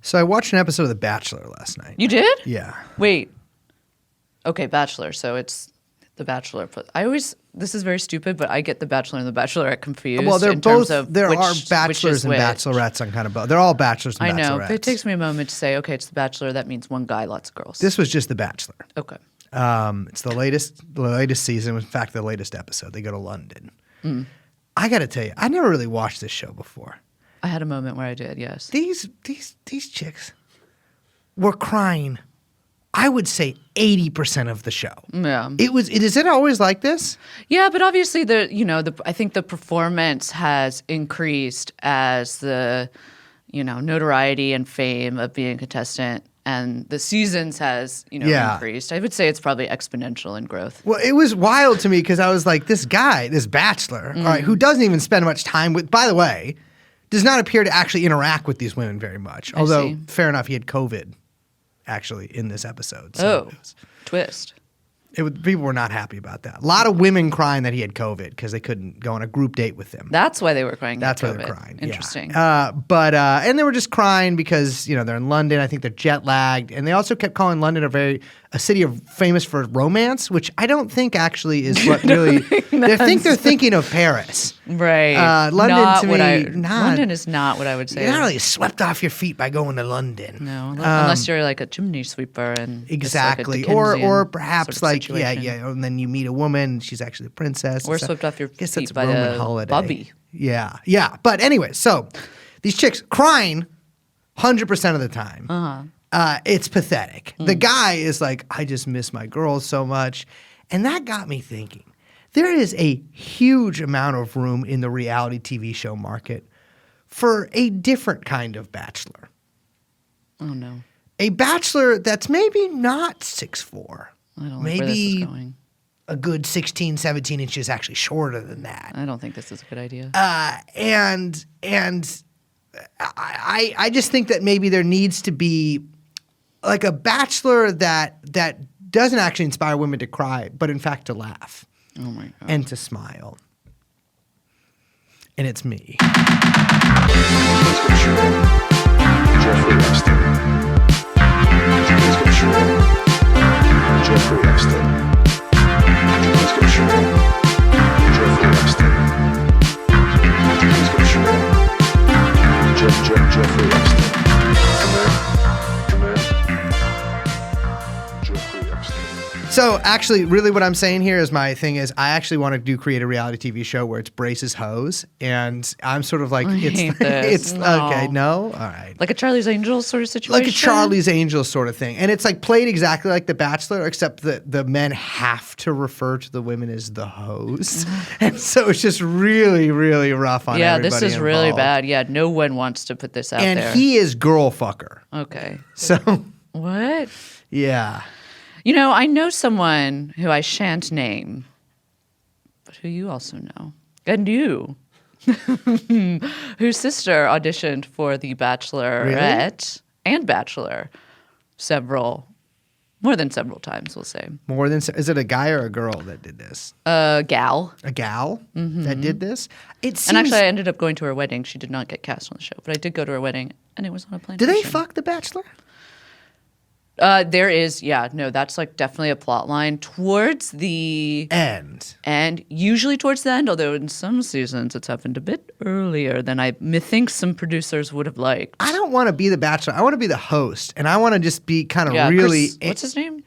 So I watched an episode of The Bachelor last night. You did? Yeah. Wait. Okay, Bachelor. So it's The Bachelor. This is very stupid, but I get The Bachelor and The Bachelorette confused. Well, they're in both. terms of There which, are which bachelors is and which. bachelorettes on kind of both. They're all bachelors and I know, bachelorettes. but it takes me a moment to say, okay, it's The Bachelor. That means one guy, lots of girls. This was just The Bachelor. Okay. It's the latest season. In fact, the latest episode. They go to London. I got to tell you, I never really watched this show before. I had a moment where I did, yes. These chicks were crying. I would say 80% of the show. Yeah. Is it always like this? Yeah, but obviously I think the performance has increased as the, notoriety and fame of being a contestant and the seasons has, increased. I would say it's probably exponential in growth. Well, it was wild to me because I was like, this guy, this bachelor, all right, who doesn't even spend much time with, by the way, does not appear to actually interact with these women very much. Although, fair enough, he had COVID actually in this episode. So twist. People were not happy about that. A lot of women crying that he had COVID because they couldn't go on a group date with him. That's why they were crying. That's why they're crying. Interesting. Yeah. And they were just crying because they're in London. I think they're jet lagged, and they also kept calling London a city famous for romance, which I don't think actually is what really. They're thinking of Paris, right? London not to what me, London is not what I would say. You're not really swept off your feet by going to London. No, unless you're like a chimney sweeper and exactly, it's like a or perhaps sort of like situation. and then you meet a woman, she's actually a princess, or swept off your I guess feet that's a by Roman a holiday. bubby. Yeah. But anyway, so these chicks crying 100% of the time. It's pathetic. The guy is like, I just miss my girls so much. And that got me thinking. There is a huge amount of room in the reality TV show market for a different kind of bachelor. Oh, no. A bachelor that's maybe not 6'4". I don't like where this is going. A good 16, 17 inches actually shorter than that. I don't think this is a good idea. And I just think that maybe there needs to be like a bachelor that doesn't actually inspire women to cry, but in fact to laugh. Oh my God. And to smile. And it's me. Jeffrey Epstein. Jeffrey Epstein. Jeffrey Epstein. So actually, really what I'm saying here is my thing is I actually want to create a reality TV show where it's Brace's Hose. And I'm sort of like, it's No. okay, no? All right. Like a Charlie's Angels sort of situation? Like a Charlie's Angels sort of thing. And it's like played exactly like The Bachelor, except that the men have to refer to the women as the hose. And so it's just really, really rough on everybody this is really involved. bad. Yeah, no one wants to put this out there. And he is girl fucker. Okay. So, What? yeah. I know someone who I shan't name, but who you also know. And you. Whose sister auditioned for The Bachelorette and Bachelor more than several times, we'll say. Is it a guy or a girl that did this? A gal. A gal that did this? It seems. And actually, I ended up going to her wedding. She did not get cast on the show, but I did go to her wedding, and it was on a plane. Did they fuck The Bachelor? There is, that's like definitely a plot line towards the end. And usually towards the end, although in some seasons it's happened a bit earlier than I think some producers would have liked. I don't want to be the Bachelor. I want to be the host, and I want to just be kind of really. What's his name?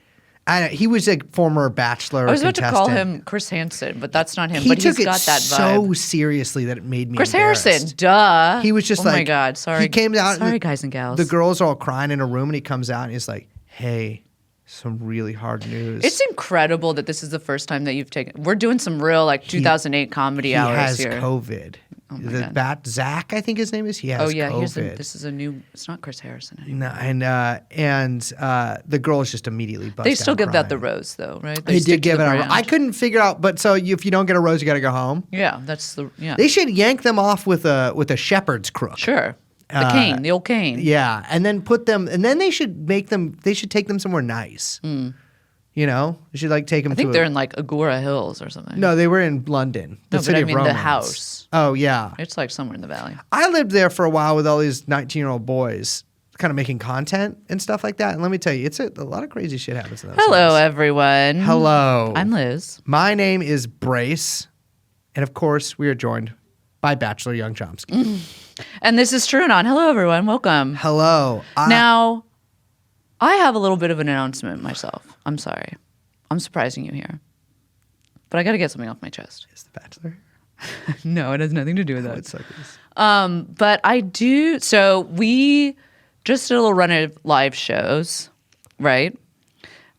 He was a former Bachelor. I was about to call contestant. him Chris Hansen, but that's not him. He but took he's got it that vibe. so seriously that it made me Chris embarrassed. Harrison, duh. He was just oh my God, sorry. He came out. Sorry, guys and gals. The girls are all crying in a room, and he comes out and he's like, "Hey, some really hard news." It's incredible that this is the first time that you've taken. We're doing some real 2008 comedy hours here. He has COVID. Oh my God. Zach, I think his name is. He has COVID. This is a new. It's not Chris Harrison anymore. No, and the girls just immediately bust. They still out give crying. that the rose though, right? They stick did to give the it. brand. I couldn't figure out, but so if you don't get a rose, you got to go home. Yeah, that's the. Yeah. They should yank them off with a shepherd's crook. Sure. The cane, the old cane. Yeah, and then put them, and then they should make them. They should take them somewhere nice. You should take them. I think they're in Agora Hills or something. No, they were in London, the city of the romance. house. Oh yeah, It's somewhere in the valley. I lived there for a while with all these 19-year-old boys. kind of making content and stuff like that. And let me tell you, a lot of crazy shit happens in those Hello, shows. everyone. Hello. I'm Liz. My name is Brace. And of course, we are joined by Bachelor Young Chomsky. And this is TrueAnon. Hello, everyone. Welcome. Hello. Now, I have a little bit of an announcement myself. I'm sorry. I'm surprising you here. But I got to get something off my chest. Is the Bachelor? No, it has nothing to do with that. It's like this. But I do. So we just did a little run of live shows, right?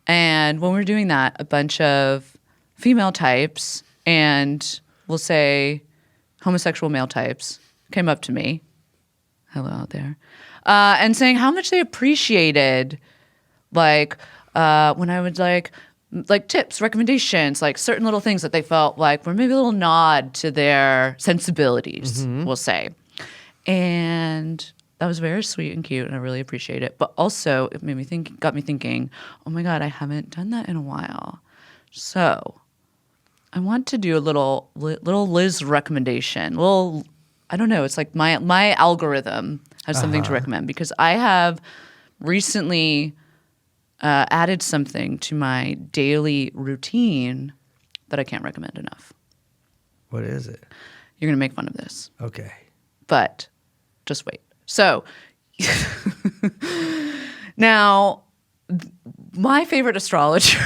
And when we were doing that, a bunch of female types and we'll say homosexual male types came up to me, hello out there, and saying how much they appreciated, like when I would like tips, recommendations, like certain little things that they felt like were maybe a little nod to their sensibilities, we'll say. And that was very sweet and cute, and I really appreciate it. But also, it got me thinking, oh my God, I haven't done that in a while. So I want to do a little Liz recommendation. I don't know. It's like my algorithm has something to recommend because I have recently added something to my daily routine that I can't recommend enough. What is it? You're going to make fun of this. Okay. But just wait. So now my favorite astrologer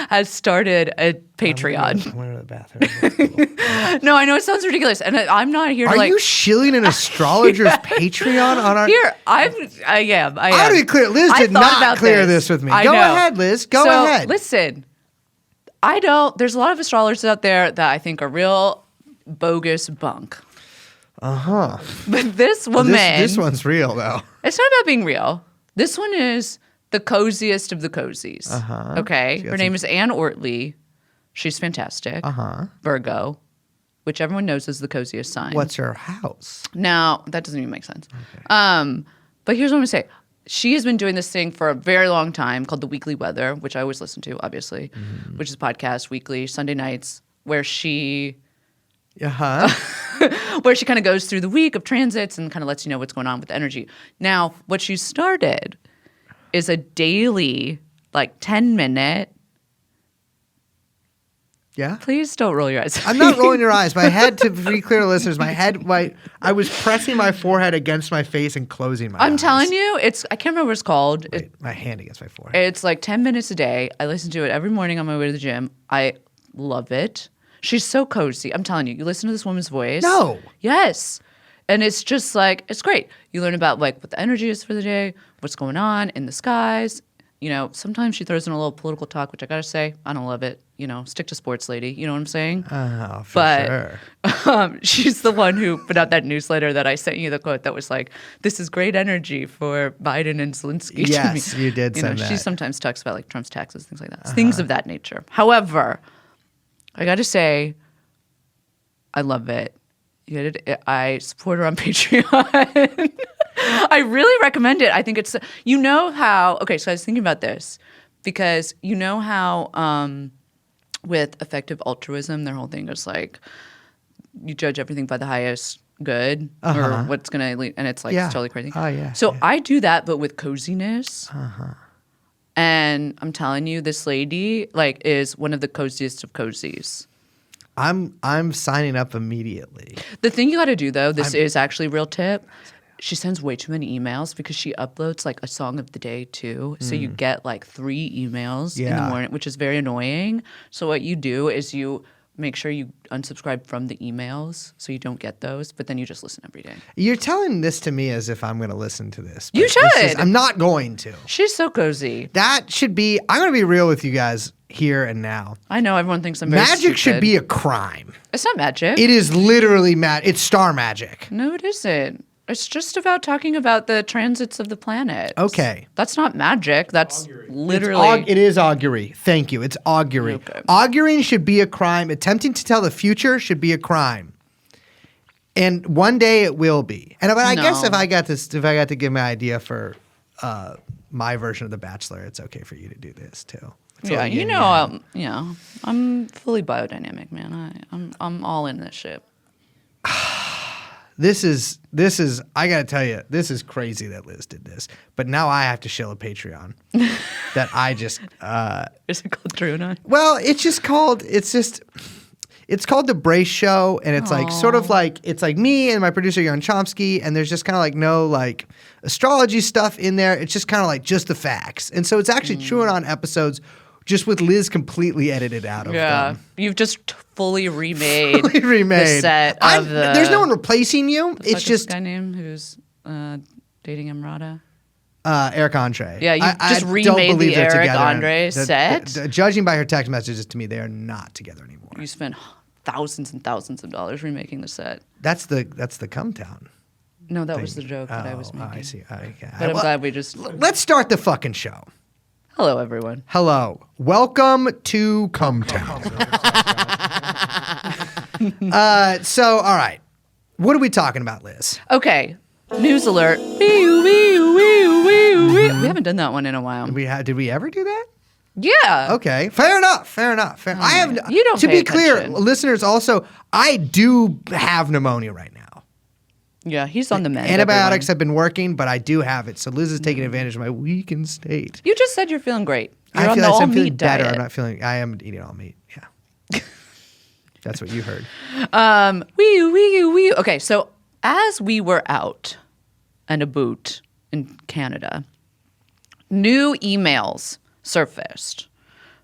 has started a Patreon. I'm going to the bathroom. No, I know it sounds ridiculous, and I'm not here to Are like. you shilling an astrologer's Patreon on our? Here, I am. I gotta be clear. Liz I did thought not about clear this with me. I Go know. ahead, Liz. Go So, ahead. Listen, there's a lot of astrologers out there that I think are real bogus bunk. But this woman, This one's real though. it's not about being real. This one is the coziest of the cozies. Okay, her name is Ann Ortley. She's fantastic. Virgo, which everyone knows is the coziest sign. What's her house? Now, that doesn't even make sense. Okay. But here's what I'm going to say. She has been doing this thing for a very long time called The Weekly Weather, which I always listen to, obviously, which is a podcast weekly, Sunday nights, where she where she kind of goes through the week of transits and kind of lets you know what's going on with the energy. Now, what she started is a daily, like 10-minute. Yeah. Please don't roll your eyes. I'm not rolling your eyes. My head, to be clear to listeners, I was pressing my forehead against my face and closing my eyes. I'm telling you, I can't remember what it's called. Wait, my hand against my forehead. It's like 10 minutes a day. I listen to it every morning on my way to the gym. I love it. She's so cozy. I'm telling you, you listen to this woman's voice. No. Yes. And it's just like, it's great. You learn about like what the energy is for the day, what's going on in the skies. You know, sometimes she throws in a little political talk, which I got to say, I don't love it. You know, stick to sports, lady. You know what I'm saying? Oh, for sure. She's the one who put out that newsletter that I sent you the quote that was like, this is great energy for Biden and Zelensky. Yes, you did send that. She sometimes talks about like Trump's taxes, things like that. Things of that nature. However, I got to say, I love it. I support her on Patreon. I really recommend it. I think it's, you know how, okay, so I was thinking about this because you know how with effective altruism, their whole thing is like, you judge everything by the highest good or what's going to lead, and it's like it's totally crazy. Oh, yeah. So I do that, but with coziness. And I'm telling you, this lady like is one of the coziest of cozies. I'm signing up immediately. The thing you got to do though, this is actually a real tip. She sends way too many emails because she uploads like a song of the day too. So you get like 3 emails in the morning, which is very annoying. So what you do is you make sure you unsubscribe from the emails so you don't get those, but then you just listen every day. You're telling this to me as if I'm going to listen to this. You should. I'm not going to. She's so cozy. That should be, I'm going to be real with you guys here and now. I know everyone thinks I'm very Magic stupid. should be a crime. It's not magic. It is literally it's star magic. No, it isn't. It's just about talking about the transits of the planet. Okay. That's not magic. That's literally. It is augury. Thank you. It's augury. Okay. Auguring should be a crime. Attempting to tell the future should be a crime. And one day it will be. And I guess if I got to give my idea for my version of The Bachelor, it's okay for you to do this too. It's Yeah, all you yin know, yang. I'm fully biodynamic, man. I'm all in this shit. This is. I gotta tell you, this is crazy that Liz did this. But now I have to shill a Patreon that I just. Is it called TrueAnon? Well, it's called The Brace Show, and it's like sort of like it's like me and my producer Jan Chomsky, and there's just kind of like no like astrology stuff in there. It's just kind of like just the facts, and so it's actually TrueAnon episodes. Just with Liz completely edited out of them. You've just fully remade, the set of There's no one replacing you. It's just this guy named who's dating Emrata. Eric Andre. Yeah, you just don't remade believe the they're Eric together. Andre set? Judging by her text messages to me, they are not together anymore. You spent thousands and thousands of dollars remaking the set. That's the Come Town. No, that was the joke that I was making. I see. Okay. But I'm glad we just... Let's start the fucking show. Hello, everyone. Hello. Welcome to Come Town. So, all right. What are we talking about, Liz? Okay. News alert. We haven't done that one in a while. Did we ever do that? Yeah. Okay. Fair enough. I have. You don't To pay be clear, attention. listeners, also, I do have pneumonia right now. Yeah, he's on the mend. Antibiotics everyone. have been working, but I do have it. So Liz is taking advantage of my weakened state. You just said you're feeling great. You're I on feel the like all I'm feeling meat better. diet. I'm not feeling. I am eating all meat. Yeah. That's what you heard. Okay, so as we were out and about in Canada, new emails surfaced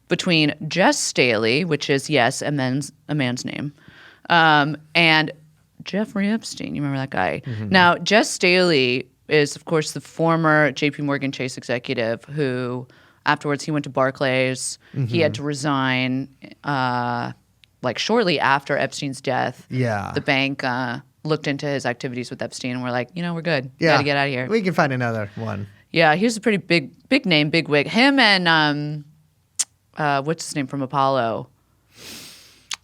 between Jess Staley, which is, yes, a man's name, and Jeffrey Epstein. You remember that guy? Mm-hmm. Now, Jess Staley is, of course, the former J.P. Morgan Chase executive who afterwards he went to Barclays. He had to resign like shortly after Epstein's death. Yeah. The bank looked into his activities with Epstein and were like, we're good. Yeah. Gotta get out of here. We can find another one. Yeah, he was a pretty big name, big wig. Him and what's his name from Apollo?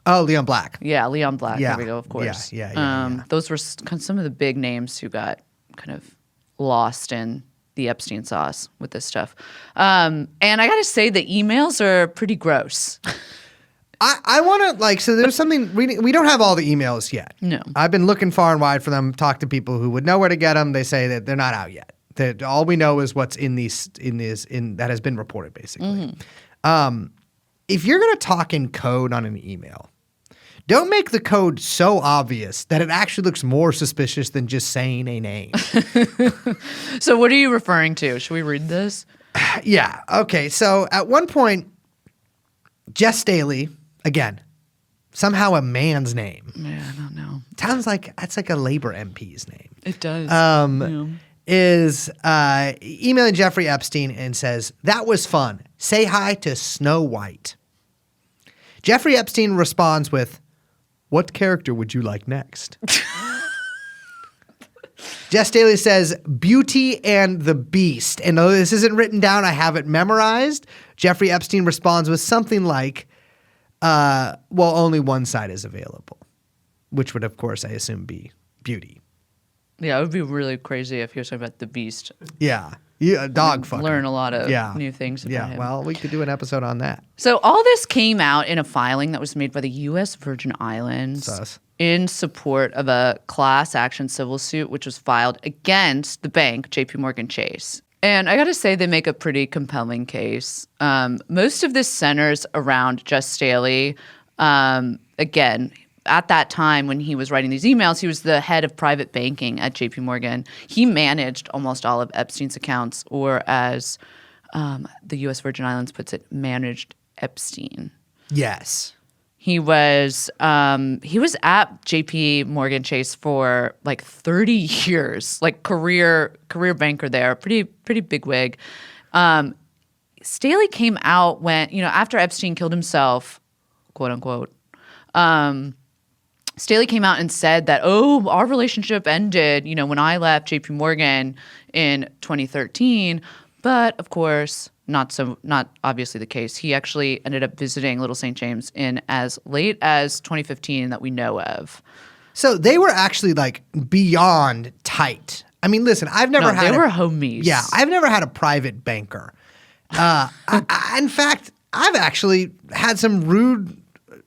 Oh, Leon Black. Yeah, Leon Black. Yeah. There we go. Of course. Yeah. Those were some of the big names who got kind of lost in the Epstein sauce with this stuff. And I got to say, the emails are pretty gross. I want to so there's something we don't have all the emails yet. No. I've been looking far and wide for them. Talked to people who would know where to get them. They say that they're not out yet. That all we know is what's in that has been reported basically. If you're gonna talk in code on an email, don't make the code so obvious that it actually looks more suspicious than just saying a name. So what are you referring to? Should we read this? Yeah. Okay. So at one point, Jess Staley, again, somehow a man's name. Yeah, I don't know. Sounds like that's like a Labor MP's name. It does. Is emailing Jeffrey Epstein and says, "That was fun. Say hi to Snow White." Jeffrey Epstein responds with, "What character would you like next?" Jess Staley says, "Beauty and the Beast." And though this isn't written down, I have it memorized. Jeffrey Epstein responds with something like, well, only one side is available, which would, of course, I assume be beauty. Yeah, it would be really crazy if he was talking about the Beast. Yeah. A dog fucker. Learn a lot of new things about him. Yeah, well, we could do an episode on that. So all this came out in a filing that was made by the U.S. Virgin Islands Sus. in support of a class action civil suit, which was filed against the bank, J.P. Morgan Chase. And I got to say, they make a pretty compelling case. Most of this centers around Jess Staley. Again, at that time when he was writing these emails, he was the head of private banking at JP Morgan. He managed almost all of Epstein's accounts, or as the U.S. Virgin Islands puts it, managed Epstein. Yes. He was at JP Morgan Chase for like 30 years, like career banker there, pretty big wig. Staley came out when, after Epstein killed himself, quote unquote, Staley came out and said that, our relationship ended, when I left JP Morgan in 2013. But of course, not obviously the case. He actually ended up visiting Little St. James in as late as 2015 that we know of. So they were actually like beyond tight. I mean, listen, They were homies. Yeah, I've never had a private banker. In fact, I've actually had some rude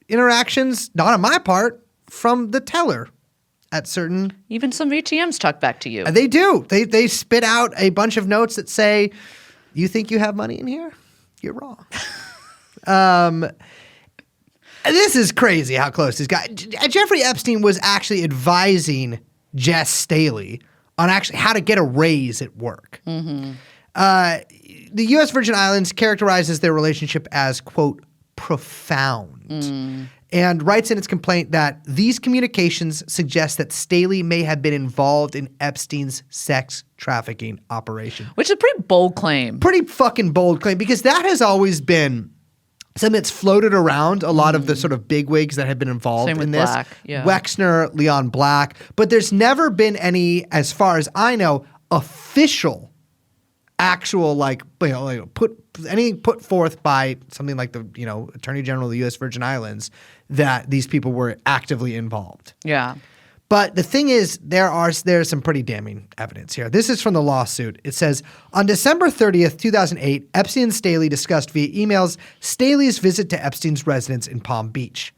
interactions, not on my part, from the teller at certain. Even some ATMs talk back to you. They do. They spit out a bunch of notes that say, "You think you have money in here? You're wrong." This is crazy how close this guy. Jeffrey Epstein was actually advising Jess Staley on actually how to get a raise at work. The U.S. Virgin Islands characterizes their relationship as, quote, profound, and writes in its complaint that these communications suggest that Staley may have been involved in Epstein's sex trafficking operation. Which is a pretty bold claim. Pretty fucking bold claim, because that has always been something that's floated around a lot of the sort of bigwigs that have been involved Same with in this. Black, yeah. Wexner, Leon Black. But there's never been any, as far as I know, official, actual, put forth by something like the, Attorney General of the U.S. Virgin Islands that these people were actively involved. Yeah. But the thing is, there's some pretty damning evidence here. This is from the lawsuit. It says, on December 30th, 2008, Epstein and Staley discussed via emails Staley's visit to Epstein's residence in Palm Beach.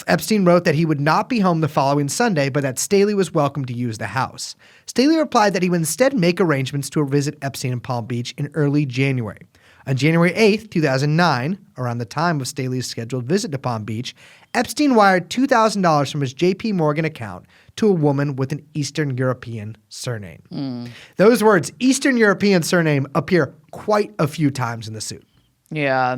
Epstein wrote that he would not be home the following Sunday, but that Staley was welcome to use the house. Staley replied that he would instead make arrangements to visit Epstein in Palm Beach in early January. On January 8th, 2009, around the time of Staley's scheduled visit to Palm Beach, Epstein wired $2,000 from his JP Morgan account to a woman with an Eastern European surname. Those words, Eastern European surname, appear quite a few times in the suit. Yeah.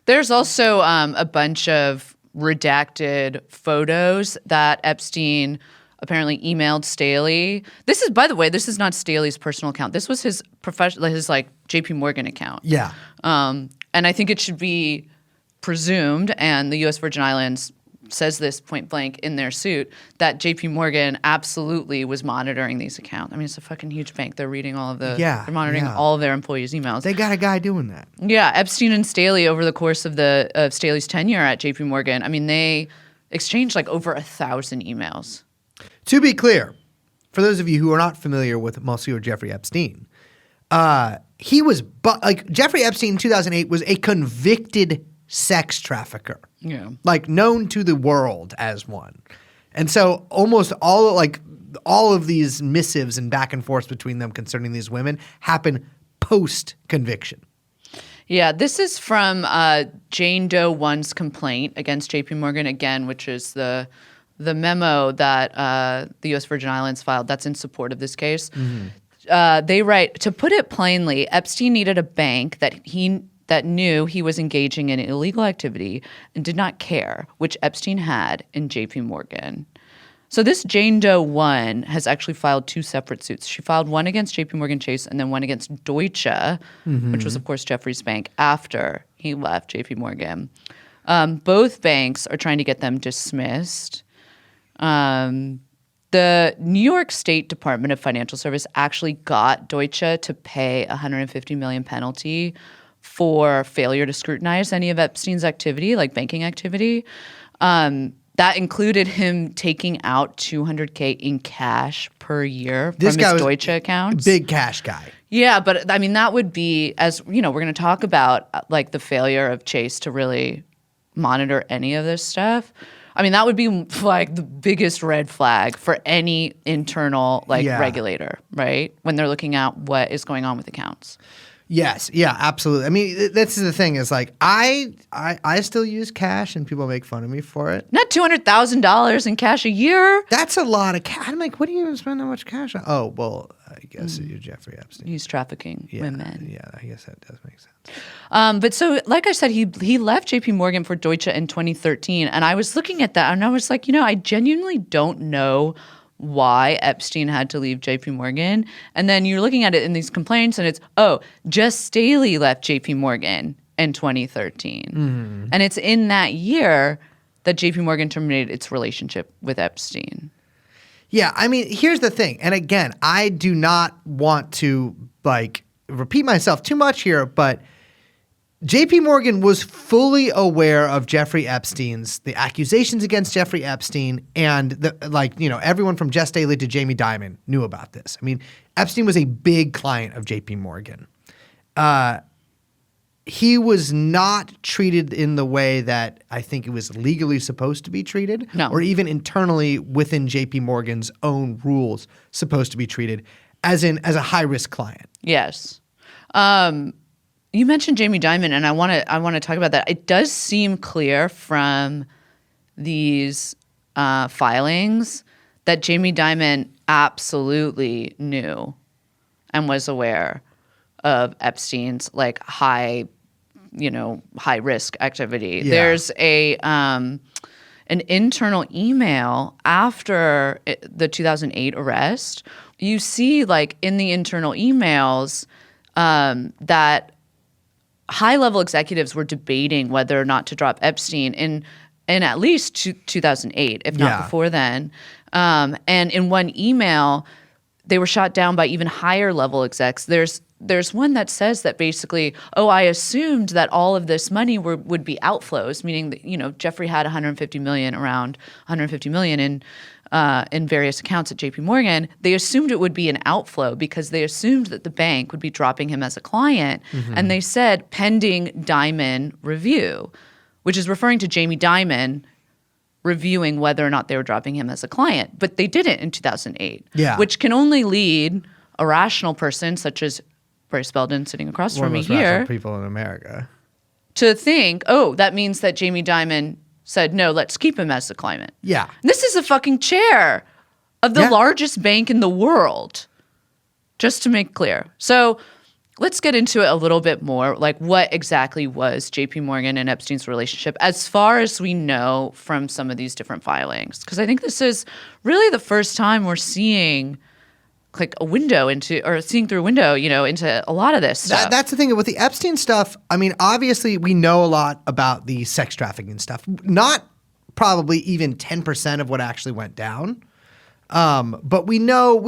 There's also a bunch of redacted photos that Epstein apparently emailed Staley. This is, by the way, this is not Staley's personal account. This was his JP Morgan account. Yeah. And I think it should be presumed, and the U.S. Virgin Islands says this point blank in their suit, that JP Morgan absolutely was monitoring these accounts. I mean, it's a fucking huge bank. They're reading all of they're monitoring all of their employees' emails. They got a guy doing that. Yeah, Epstein and Staley over the course of Staley's tenure at JP Morgan, I mean, they exchanged like over 1,000 emails. To be clear, for those of you who are not familiar with Monsieur Jeffrey Epstein, he was Jeffrey Epstein in 2008 was a convicted sex trafficker. Yeah. Known to the world as one. And so almost all of these missives and back and forth between them concerning these women happen post-conviction. Yeah, this is from Jane Doe 1's complaint against JP Morgan, again, which is the memo that the U.S. Virgin Islands filed that's in support of this case. They write, to put it plainly, Epstein needed a bank that knew he was engaging in illegal activity and did not care, which Epstein had in JP Morgan. So this Jane Doe 1 has actually filed two separate suits. She filed one against JP Morgan Chase and then one against Deutsche, which was, of course, Jeffrey's bank after he left JP Morgan. Both banks are trying to get them dismissed. The New York State Department of Financial Service actually got Deutsche to pay a $150 million penalty for failure to scrutinize any of Epstein's activity, like banking activity. That included him taking out $200K in cash per year from his Deutsche accounts. Big cash guy. Yeah, but I mean, that would be, as you know, we're going to talk about the failure of Chase to really monitor any of this stuff. I mean, that would be the biggest red flag for any internal regulator, right? When they're looking at what is going on with accounts. Yes, yeah, absolutely. I mean, this is the thing is I still use cash and people make fun of me for it. Not $200,000 in cash a year. That's a lot of cash. I'm like, what do you even spend that much cash on? Oh, well, I guess you're Jeffrey Epstein. He's trafficking women. Yeah, I guess that does make sense. But so, like I said, he left JP Morgan for Deutsche in 2013. And I was looking at that and I was like, I genuinely don't know why Epstein had to leave JP Morgan. And then you're looking at it in these complaints and it's, just Staley left JP Morgan in 2013. And it's in that year that JP Morgan terminated its relationship with Epstein. Yeah, I mean, here's the thing. And again, I do not want to repeat myself too much here, but JP Morgan was fully aware of the accusations against Jeffrey Epstein, and everyone from Jess Staley to Jamie Dimon knew about this. I mean, Epstein was a big client of JP Morgan. he was not treated in the way that I think it was legally supposed to be treated, No. or even internally within JP Morgan's own rules supposed to be treated as a high-risk client. Yes. You mentioned Jamie Dimon, and I want to talk about that. It does seem clear from these filings that Jamie Dimon absolutely knew and was aware of Epstein's like high risk activity. Yeah. There's an internal email after the 2008 arrest. You see, like in the internal emails, that high-level executives were debating whether or not to drop Epstein in at least 2008, if not Yeah. before then. And in one email, they were shot down by even higher-level execs. There's one that says that basically, I assumed that all of this money would be outflows, meaning that, Jeffrey had around $150 million in various accounts at JP Morgan. They assumed it would be an outflow because they assumed that the bank would be dropping him as a client. Mm-hmm. And they said pending Dimon review, which is referring to Jamie Dimon reviewing whether or not they were dropping him as a client. But they didn't in 2008, Yeah. which can only lead a rational person such as Bryce Belden sitting across One from me of the most rational here people in America. to think, that means that Jamie Dimon said, no, let's keep him as the client. Yeah. This is a fucking chair of the Yeah. largest bank in the world, just to make clear. So let's get into it a little bit more. Like, what exactly was JP Morgan and Epstein's relationship as far as we know from some of these different filings? Because I think this is really the first time we're seeing like a window into, or seeing through a window, into a lot of this stuff. That's the thing with the Epstein stuff. I mean, obviously, we know a lot about the sex trafficking stuff. Not probably even 10% of what actually went down. But we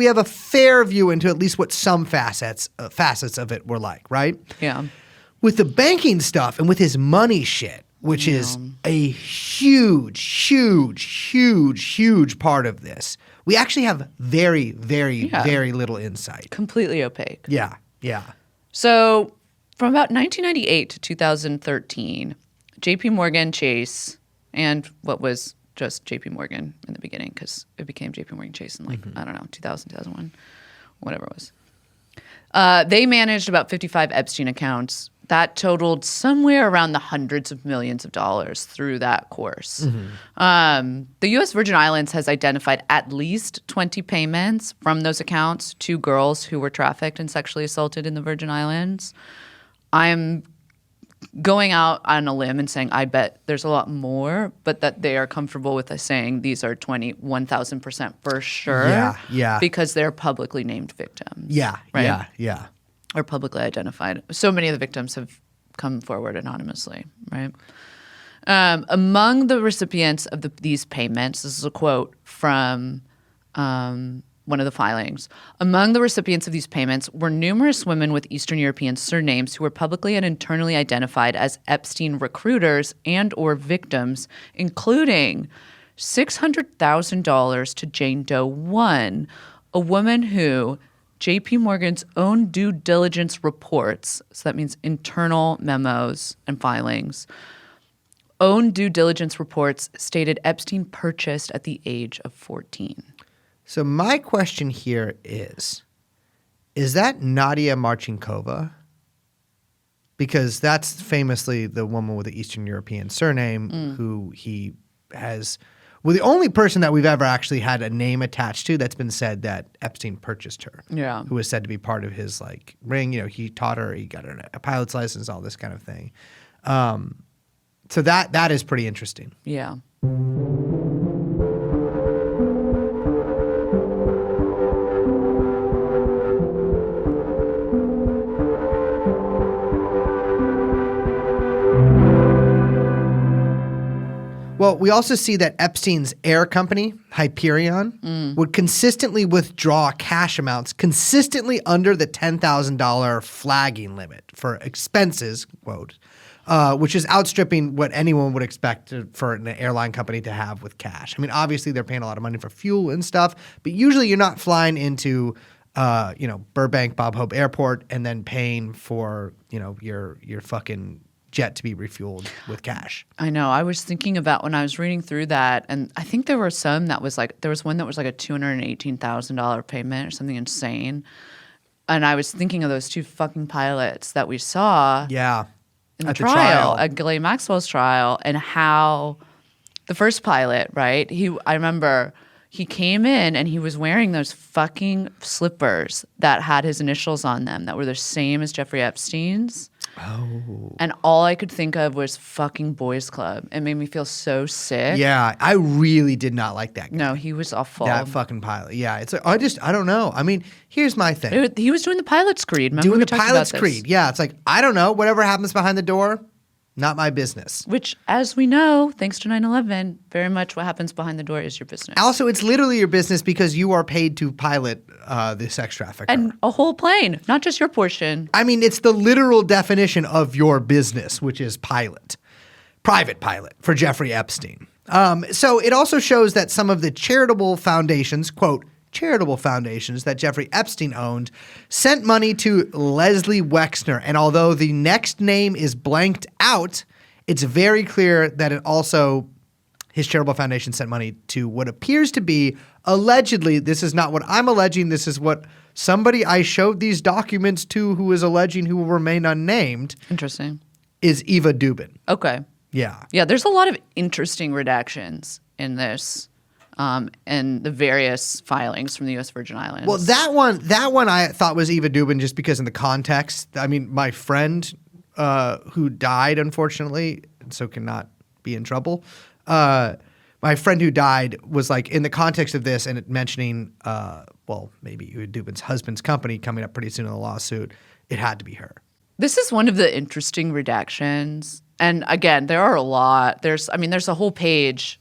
have a fair view into at least what some facets of it were like, right? Yeah. With the banking stuff and with his money shit, which is a huge, huge, huge, huge part of this, we actually have very, very, very little insight. Completely opaque. Yeah, yeah. So from about 1998 to 2013, JP Morgan Chase, and what was just JP Morgan in the beginning, because it became JP Morgan Chase in 2000, 2001, whatever it was. They managed about 55 Epstein accounts. That totaled somewhere around the hundreds of millions of dollars through that course. The U.S. Virgin Islands has identified at least 20 payments from those accounts to girls who were trafficked and sexually assaulted in the Virgin Islands. I'm going out on a limb and saying I bet there's a lot more, but that they are comfortable with us saying these are 1,000% for sure. Yeah. Because they're publicly named victims. Yeah, right? yeah. Or publicly identified. So many of the victims have come forward anonymously, right? Among the recipients of these payments, this is a quote from one of the filings. Among the recipients of these payments were numerous women with Eastern European surnames who were publicly and internally identified as Epstein recruiters and or victims, including $600,000 to Jane Doe 1, a woman who JP Morgan's own due diligence reports, so that means internal memos and filings, own due diligence reports stated Epstein purchased at the age of 14. So my question here is that Nadia Marchinkova? Because that's famously the woman with the Eastern European surname who he has – well, the only person that we've ever actually had a name attached to that's been said that Epstein purchased her. Yeah. Who was said to be part of his like ring. He taught her, he got her a pilot's license, all this kind of thing. So that is pretty interesting. Yeah. Well, we also see that Epstein's air company, Hyperion, would consistently withdraw cash amounts consistently under the $10,000 flagging limit for expenses, quote, which is outstripping what anyone would expect for an airline company to have with cash. I mean, obviously they're paying a lot of money for fuel and stuff, but usually you're not flying into Burbank Bob Hope Airport, and then paying for your fucking jet to be refueled with cash. I know. I was thinking about when I was reading through that, and I think there were some that was like, there was one that was like a $218,000 payment or something insane. And I was thinking of those two fucking pilots that we saw Yeah. in the At the trial, trial. at Ghislaine Maxwell's trial, and how the first pilot, right? I remember he came in and he was wearing those fucking slippers that had his initials on them that were the same as Jeffrey Epstein's. Oh. And all I could think of was fucking Boys Club. It made me feel so sick. Yeah, I really did not like that guy. No, he was awful. That fucking pilot. Yeah, it's like, I don't know. I mean, here's my thing. He was doing the pilot's creed. Remember Doing we the talked about pilot's this? creed. Yeah, it's like, I don't know. Whatever happens behind the door, not my business. Which, as we know, thanks to 9/11, very much what happens behind the door is your business. Also, it's literally your business because you are paid to pilot the sex trafficker. And a whole plane, not just your portion. I mean, it's the literal definition of your business, which is pilot. Private pilot for Jeffrey Epstein. So it also shows that some of the charitable foundations, quote, charitable foundations that Jeffrey Epstein owned, sent money to Leslie Wexner. And although the next name is blanked out, it's very clear that it also, his charitable foundation sent money to what appears to be, allegedly, this is not what I'm alleging, this is what somebody I showed these documents to who is alleging, who will remain unnamed, Interesting. is Eva Dubin. Okay. Yeah. Yeah, there's a lot of interesting redactions in this, and the various filings from the U.S. Virgin Islands. Well, that one I thought was Eva Dubin just because in the context. I mean, my friend who died, unfortunately, and so cannot be in trouble. My friend who died was like in the context of this and it mentioning, maybe Eva Dubin's husband's company coming up pretty soon in the lawsuit. It had to be her. This is one of the interesting redactions. And again, there are a lot. There's a whole page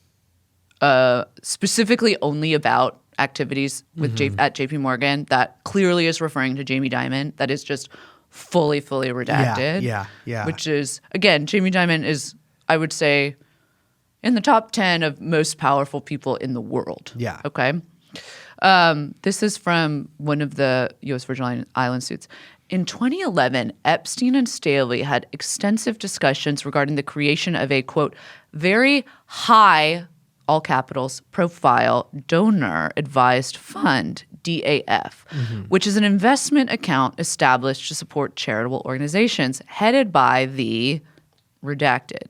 specifically only about activities with at JP Morgan that clearly is referring to Jamie Dimon. That is just fully redacted. Yeah. Which is, again, Jamie Dimon is, I would say, in the top 10 of most powerful people in the world. Yeah. Okay. This is from one of the U.S. Virgin Islands suits. In 2011, Epstein and Staley had extensive discussions regarding the creation of a, quote, very high, all capitals, profile donor advised fund, DAF, which is an investment account established to support charitable organizations headed by the redacted.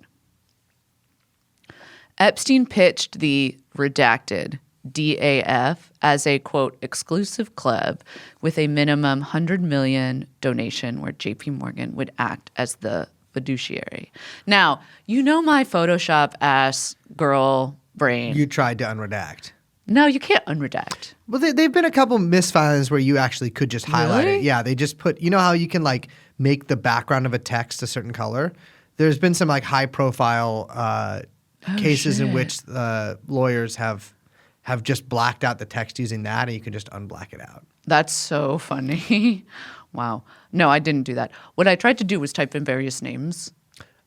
Epstein pitched the redacted DAF as a, quote, exclusive club with a minimum $100 million donation where JP Morgan would act as the fiduciary. Now, you know my Photoshop ass girl brain. You tried to unredact. No, you can't unredact. Well, they've been a couple misfilings where you actually could just highlight Really? it. Yeah, they just put, you know how you can like make the background of a text a certain color? There's been some like high profile cases in which lawyers have just blacked out the text using that, and you can just unblack it out. That's so funny. Wow. No, I didn't do that. What I tried to do was type in various names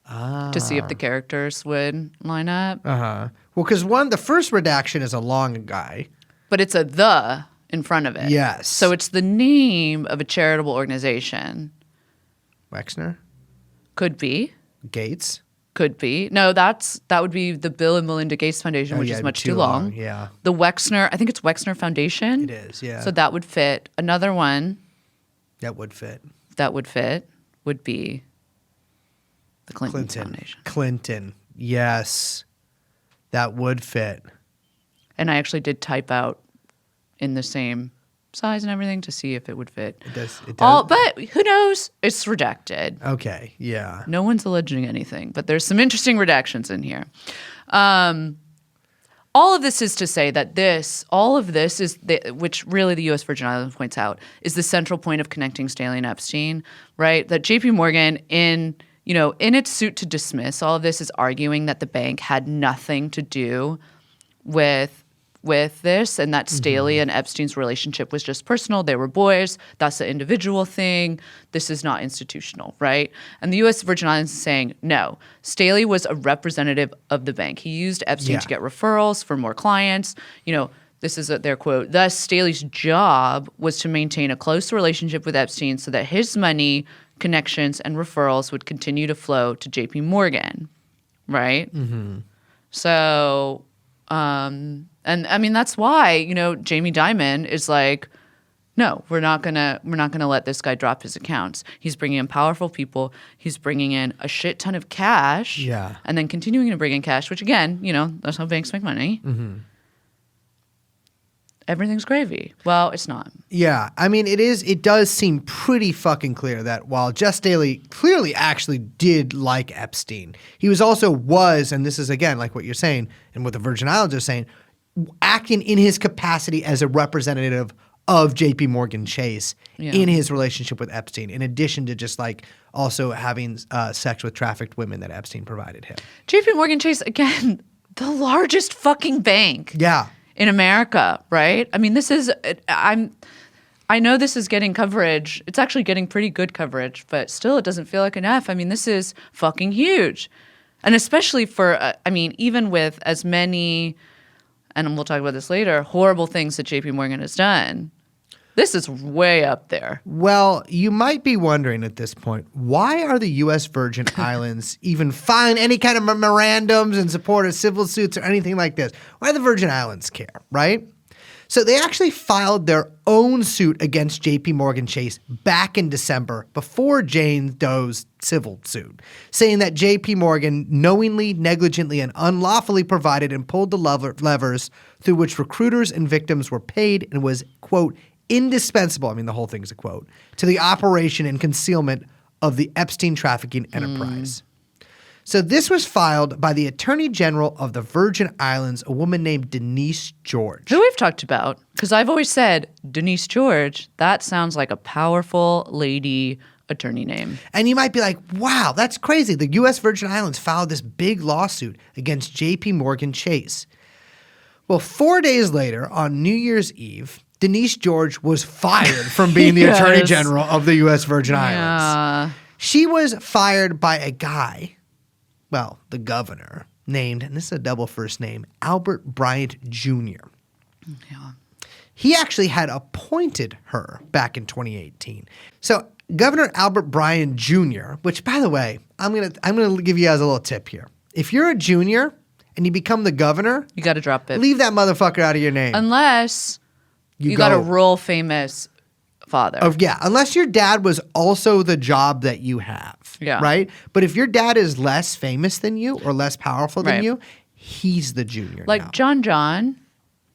to see if the characters would line up. Well, because the first redaction is a long guy. But it's a the in front of it. Yes. So it's the name of a charitable organization. Wexner? Could be. Gates? Could be. No, that would be the Bill and Melinda Gates Foundation, which yeah, is it'd be much too long. Yeah. The Wexner, I think it's Wexner Foundation. It is, yeah. So that would fit. Another one That would fit. that would fit would be the Clinton Foundation. Clinton. Yes. That would fit. And I actually did type out in the same size and everything to see if it would fit. It does. But who knows? It's redacted. Okay, yeah. No one's alleging anything, but there's some interesting redactions in here. All of this is to say that all of this is, which really the U.S. Virgin Islands points out, is the central point of connecting Staley and Epstein, right? That J.P. Morgan, in its suit to dismiss all of this, is arguing that the bank had nothing to do with this, and that Staley and Epstein's relationship was just personal. They were boys. That's an individual thing. This is not institutional, right? And the U.S. Virgin Islands is saying, no, Staley was a representative of the bank. He used Epstein to get referrals for more clients. this is their quote, thus Staley's job was to maintain a close relationship with Epstein so that his money, connections, and referrals would continue to flow to JP Morgan, right? Mm-hmm. So, and I mean, that's why, Jamie Dimon is like, no, we're not gonna let this guy drop his accounts. He's bringing in powerful people. He's bringing in a shit ton of cash. Yeah. And then continuing to bring in cash, which again, that's how banks make money. Mm-hmm. Everything's gravy. Well, it's not. Yeah. I mean, it does seem pretty fucking clear that while Jess Staley clearly actually did like Epstein, he was, and this is again like what you're saying and what the Virgin Islands are saying, acting in his capacity as a representative of JP Morgan Chase in his relationship with Epstein, in addition to just like also having sex with trafficked women that Epstein provided him. JP Morgan Chase, again, the largest fucking bank. Yeah. In America, right? I mean, I know this is getting coverage. It's actually getting pretty good coverage, but still it doesn't feel like enough. I mean, this is fucking huge. And especially for, even with as many, and we'll talk about this later, horrible things that JP Morgan has done, this is way up there. Well, you might be wondering at this point, why are the U.S. Virgin Islands even filing any kind of memorandums in support of civil suits or anything like this? Why do the Virgin Islands care, right? So they actually filed their own suit against J.P. Morgan Chase back in December before Jane Doe's civil suit, saying that J.P. Morgan knowingly, negligently, and unlawfully provided and pulled the levers through which recruiters and victims were paid and was, quote, indispensable, I mean the whole thing's a quote, to the operation and concealment of the Epstein trafficking enterprise. So this was filed by the Attorney General of the Virgin Islands, a woman named Denise George. Who we've talked about, because I've always said, Denise George, that sounds like a powerful lady attorney name. And you might be like, wow, that's crazy. The U.S. Virgin Islands filed this big lawsuit against J.P. Morgan Chase. Well, 4 days later, on New Year's Eve, Denise George was fired from being the Attorney General of the U.S. Virgin Islands. She was fired by a guy, well, the governor, named, and this is a double first name, Albert Bryant Jr. Yeah. He actually had appointed her back in 2018. So Governor Albert Bryant Jr., which, by the way, I'm gonna give you guys a little tip here. If you're a junior and you become the governor, you got to drop it. Leave that motherfucker out of your name. Unless you got a real famous father. Unless your dad was also the job that you have. Yeah. Right? But if your dad is less famous than you or less powerful than you, he's the junior like now. John,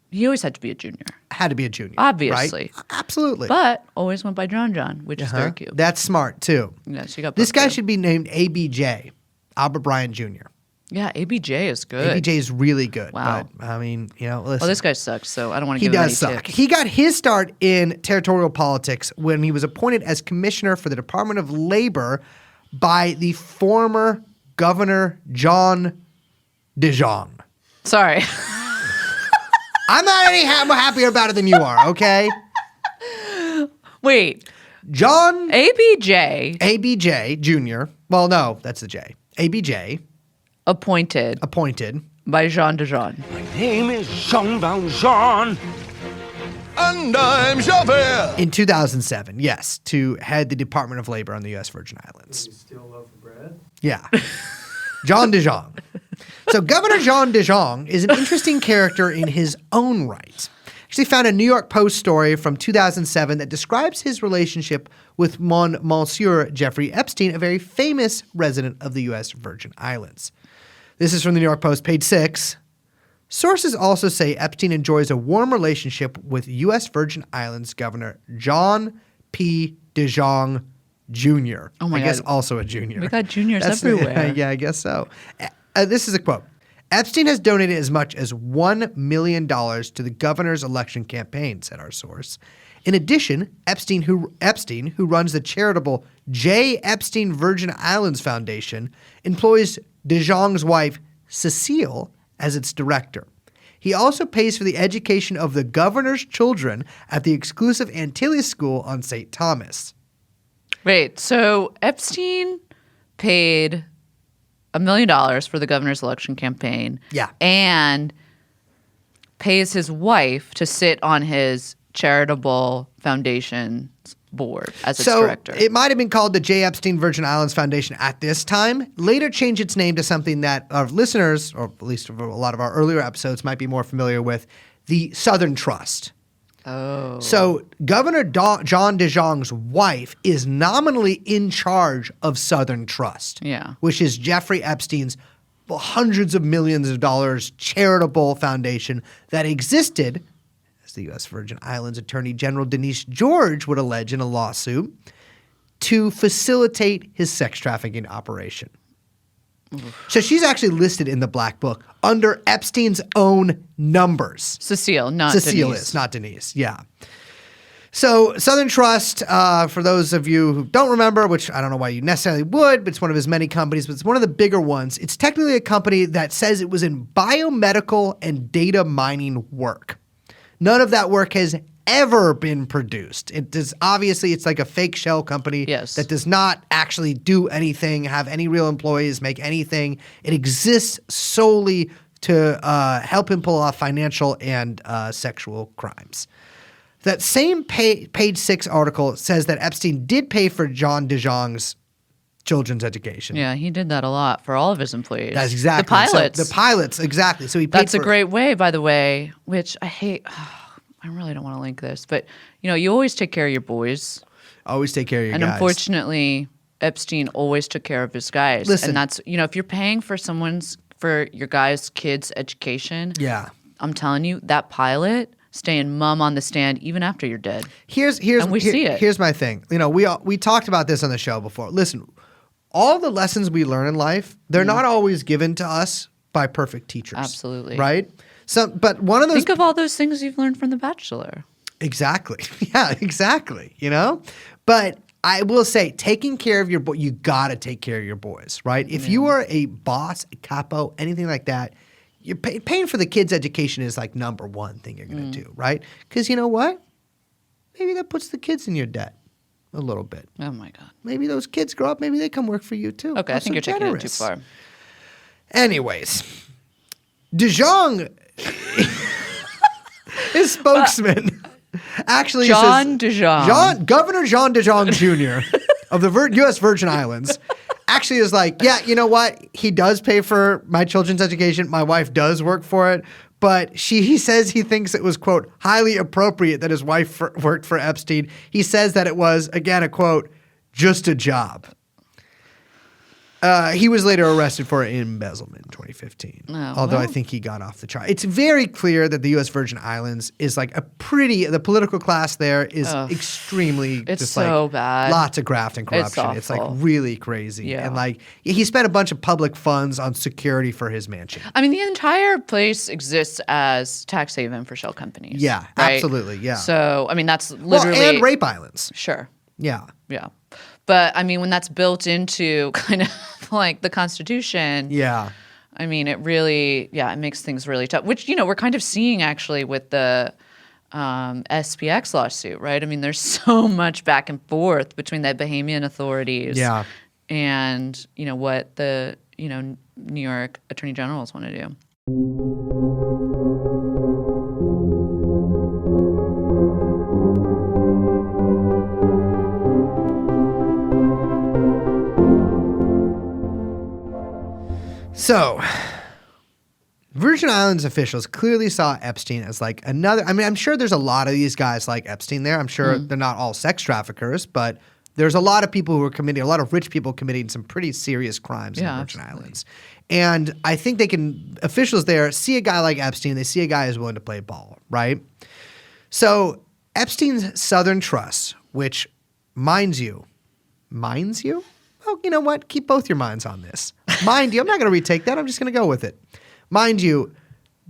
he always had to be a junior. Had to be a junior. Obviously. Right? Absolutely. But always went by John, which is very cute. That's smart, too. Yes, you got this guy should be named ABJ, Albert Bryant Jr. Yeah, ABJ is good. ABJ is really good. Wow. But, I mean, listen. Well, this guy sucks, so I don't want to give him any tips. He does suck. He got his start in territorial politics when he was appointed as commissioner for the Department of Labor by the former Governor John DeJong. Sorry. I'm not any happier about it than you are, okay? Wait. John ABJ Jr. Well, no, that's the J. ABJ. Appointed by Jean DeJean. My name is Jean Valjean. And I'm Javert. In 2007, yes, to head the Department of Labor on the U.S. Virgin Islands. You still love the bread? Yeah. John DeJong. So Governor John DeJong is an interesting character in his own right. Actually found a New York Post story from 2007 that describes his relationship with Monsieur Jeffrey Epstein, a very famous resident of the U.S. Virgin Islands. This is from the New York Post, page 6. Sources also say Epstein enjoys a warm relationship with U.S. Virgin Islands Governor John P. DeJong Jr. Oh my I guess God. also a junior. We got juniors everywhere. Yeah, I guess so. This is a quote. Epstein has donated as much as $1 million to the governor's election campaign, said our source. In addition, Epstein, who runs the charitable J. Epstein Virgin Islands Foundation, employs DeJong's wife, Cecile, as its director. He also pays for the education of the governor's children at the exclusive Antilles School on St. Thomas. Wait, so Epstein paid $1 million for the governor's election campaign. Yeah. And pays his wife to sit on his charitable foundation board as its director. It might have been called the J. Epstein Virgin Islands Foundation at this time. Later changed its name to something that our listeners, or at least a lot of our earlier episodes, might be more familiar with, the Southern Trust. Oh. So Governor John DeJong's wife is nominally in charge of Southern Trust, which is Jeffrey Epstein's hundreds of millions of dollars charitable foundation that existed, as the U.S. Virgin Islands Attorney General Denise George would allege in a lawsuit, to facilitate his sex trafficking operation. So she's actually listed in the Black Book under Epstein's own numbers. Cecile, not Cecile Denise. is, not Denise, yeah. So Southern Trust, for those of you who don't remember, which I don't know why you necessarily would, but it's one of his many companies, but it's one of the bigger ones. It's technically a company that says it was in biomedical and data mining work. None of that work has ever been produced. It does, obviously, it's like a fake shell company that does not actually do anything, have any real employees, make anything. It exists solely to help him pull off financial and sexual crimes. That same page 6 article says that Epstein did pay for John DeJong's children's education. Yeah, he did that a lot for all of his employees. That's exactly. The pilots. So the pilots, exactly. So he paid That's a great way, by the way, which I hate. I really don't want to link this, but you always take care of your boys. Always take care of your guys. And unfortunately, Epstein always took care of his guys. Listen. And that's, if you're paying for for your guys' kids' education, I'm telling you, that pilot staying mum on the stand even after you're dead. And we see it. Here's my thing. We talked about this on the show before. Listen, all the lessons we learn in life, they're not always given to us by perfect teachers. Absolutely. Right? But one of those. Think of all those things you've learned from The Bachelor. Exactly. Yeah, exactly. But I will say, taking care of your boy, you got to take care of your boys, right? If you are a boss, a capo, anything like that, you're paying for the kids' education is like number one thing you're going to do, right? Because you know what? Maybe that puts the kids in your debt a little bit. Oh my God. Maybe those kids grow up, maybe they come work for you too. Okay, I think you're taking it too far. Anyways, DeJong, his spokesman, actually John says, DeJong. Governor John DeJong Jr. of the U.S. Virgin Islands actually is like, yeah, you know what? He does pay for my children's education. My wife does work for it. But he says he thinks it was, quote, highly appropriate that his wife worked for Epstein. He says that it was, again, a quote, just a job. He was later arrested for embezzlement in 2015, although I think he got off the trial. It's very clear that the U.S. Virgin Islands is like the political class there is extremely it's so bad. Lots of graft and corruption. It's like really crazy. Yeah. And like he spent a bunch of public funds on security for his mansion. I mean, the entire place exists as tax haven for shell companies. Yeah, right? absolutely. Yeah. So, I mean, that's literally. Well, and rape islands. Sure. Yeah. Yeah. But I mean, when that's built into kind of like the Constitution, I mean, it really, it makes things really tough. Which we're kind of seeing actually with the SPX lawsuit, right? I mean, there's so much back and forth between the Bahamian authorities, and what the New York Attorney Generals want to do. So, Virgin Islands officials clearly saw Epstein as like another. I mean, I'm sure there's a lot of these guys like Epstein there. I'm sure they're not all sex traffickers, but there's a lot of people who are committing, a lot of rich people committing some pretty serious crimes in the Virgin Islands. And I think officials there see a guy like Epstein, they see a guy who's willing to play ball, right? So, Epstein's Southern Trust, which minds you? Well, you know what? Keep both your minds on this. Mind you, I'm not going to retake that. I'm just going to go with it. Mind you,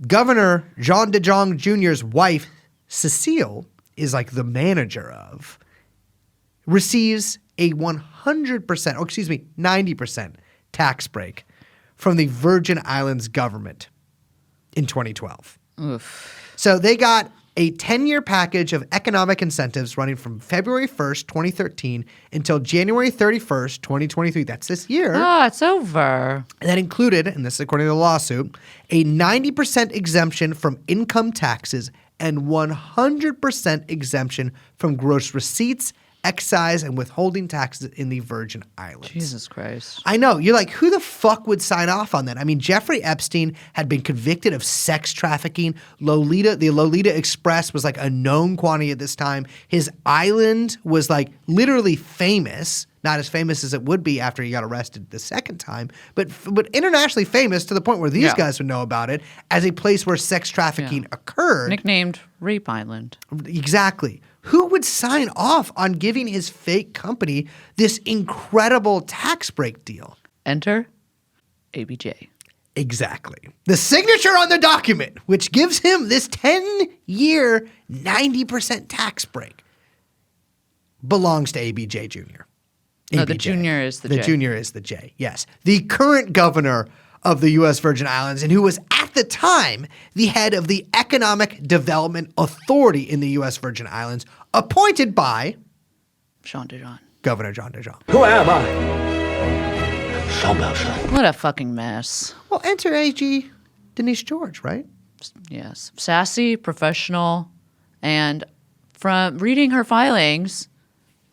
Governor John DeJong Jr.'s wife, Cecile, is like the manager of, receives a 90% tax break from the Virgin Islands government in 2012. Oof. So they got a 10-year package of economic incentives running from February 1st, 2013 until January 31st, 2023. That's this year. Oh, it's over. That included, and this is according to the lawsuit, a 90% exemption from income taxes and 100% exemption from gross receipts, excise, and withholding taxes in the Virgin Islands. Jesus Christ. I know. You're like, who the fuck would sign off on that? I mean, Jeffrey Epstein had been convicted of sex trafficking. The Lolita Express was like a known quantity at this time. His island was like literally famous. Not as famous as it would be after he got arrested the second time, but internationally famous to the point where these guys would know about it as a place where sex trafficking occurred. Nicknamed Rape Island. Exactly. Who would sign off on giving his fake company this incredible tax break deal? Enter ABJ. Exactly. The signature on the document, which gives him this 10-year, 90% tax break, belongs to ABJ Jr. No, ABJ. the junior is the J. The junior is the J, yes. The current governor of the U.S. Virgin Islands and who was at the time the head of the Economic Development Authority in the U.S. Virgin Islands, appointed by Jean Dijon. Governor John DeJohn. Who am I? Jean Valjean. What a fucking mess. Well, enter AG Denise George, right? Yes. Sassy, professional, and from reading her filings,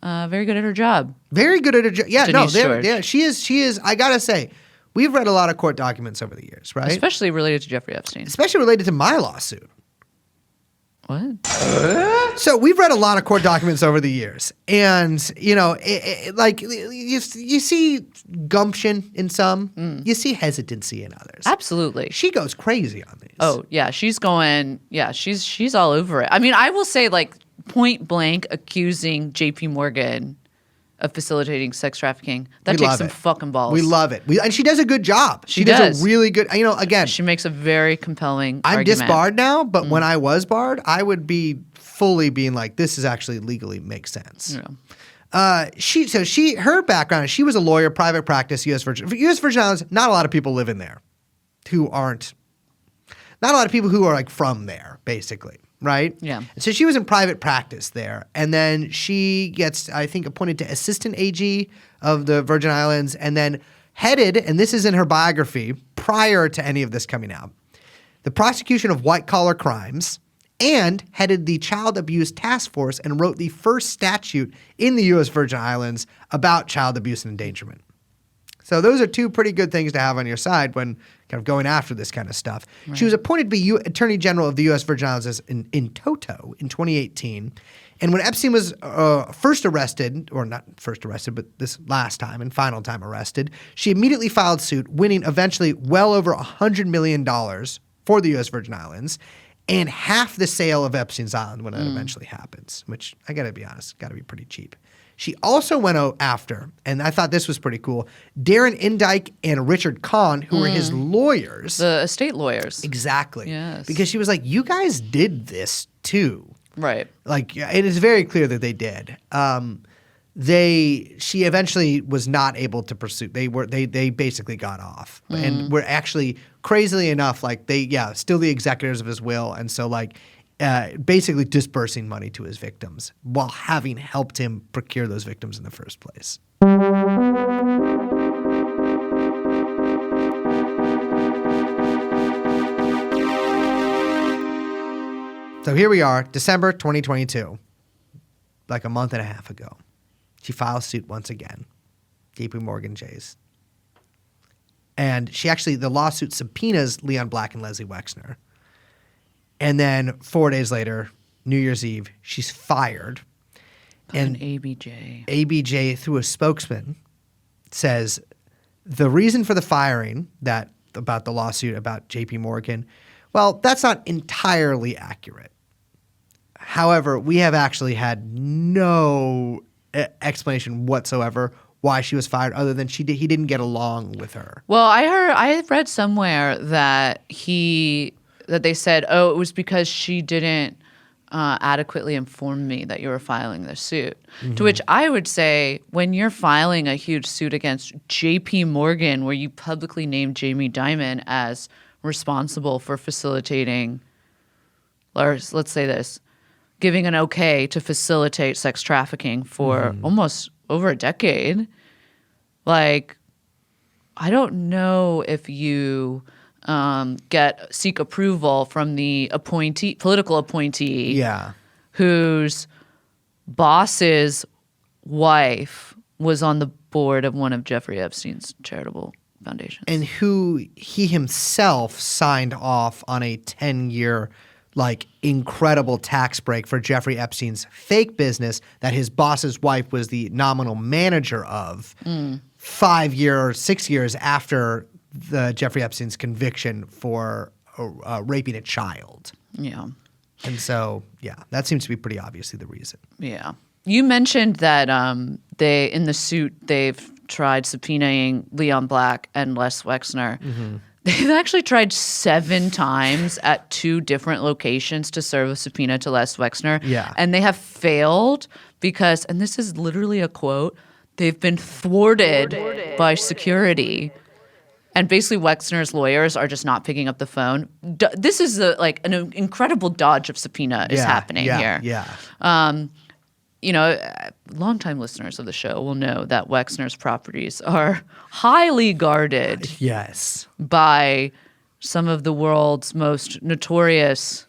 very good at her job. Very good at her job. Yeah, Denise George. yeah, she is. I gotta say, we've read a lot of court documents over the years, right? Especially related to Jeffrey Epstein. Especially related to my lawsuit. What? So we've read a lot of court documents over the years, and like you see gumption in some, you see hesitancy in others. Absolutely. She goes crazy on these. Oh, yeah. She's all over it. I mean, I will say, like, point blank accusing JP Morgan of facilitating sex trafficking. That We takes love some it. fucking balls. We love it. And she does a good job. She does does. a really good, again, She makes a very compelling I'm argument. disbarred now, but when I was barred, I would be fully being like, this is actually legally makes sense. Yeah. Her background, she was a lawyer, private practice, U.S. Virgin Islands. Not a lot of people live in there not a lot of people who are like from there, basically. Right? Yeah. And so she was in private practice there. And then she gets, I think, appointed to assistant AG of the Virgin Islands and then headed, and this is in her biography, prior to any of this coming out, the prosecution of white-collar crimes, and headed the Child Abuse Task Force and wrote the first statute in the U.S. Virgin Islands about child abuse and endangerment. So those are two pretty good things to have on your side when kind of going after this kind of stuff. Right. She was appointed to be Attorney General of the U.S. Virgin Islands in toto in 2018. And when Epstein was first arrested, or not first arrested, but this last time and final time arrested, she immediately filed suit, winning eventually well over $100 million for the U.S. Virgin Islands and half the sale of Epstein's Island when it eventually happens, which I got to be honest, got to be pretty cheap. She also went after, and I thought this was pretty cool, Darren Indyke and Richard Kahn, who were his lawyers. The estate lawyers. Exactly. Yes. Because she was like, you guys did this too. Right. Like, it is very clear that they did. She eventually was not able to pursue. They basically got off, and were actually crazily enough, like still the executors of his will, and so like basically dispersing money to his victims while having helped him procure those victims in the first place. So here we are, December 2022, like a month and a half ago. She files suit once again, JP Morgan Chase. And the lawsuit subpoenas Leon Black and Leslie Wexner. And then 4 days later, New Year's Eve, she's fired. And ABJ, through a spokesman, says the reason for the firing about the lawsuit about JP Morgan, well, that's not entirely accurate. However, we have actually had no explanation whatsoever why she was fired other than he didn't get along with her. Well, I read somewhere that they said, oh, it was because she didn't adequately inform me that you were filing this suit. Mm-hmm. To which I would say, when you're filing a huge suit against JP Morgan, where you publicly named Jamie Dimon as responsible for facilitating or let's say this, giving an okay to facilitate sex trafficking for almost over a decade. Like, I don't know if you seek approval from the political appointee, whose boss's wife was on the board of one of Jeffrey Epstein's charitable foundations, and who he himself signed off on a 10-year like incredible tax break for Jeffrey Epstein's fake business that his boss's wife was the nominal manager of 5 years, 6 years after the Jeffrey Epstein's conviction for raping a child. Yeah. And so, yeah, that seems to be pretty obviously the reason. Yeah. You mentioned that they in the suit they've tried subpoenaing Leon Black and Les Wexner. They've actually tried 7 times at 2 different locations to serve a subpoena to Les Wexner. Yeah. And they have failed because, and this is literally a quote, they've been thwarted by security. And basically Wexner's lawyers are just not picking up the phone. This is like an incredible dodge of subpoena is happening here. Yeah. You know, longtime listeners of the show will know that Wexner's properties are highly guarded. Yes. By some of the world's most notorious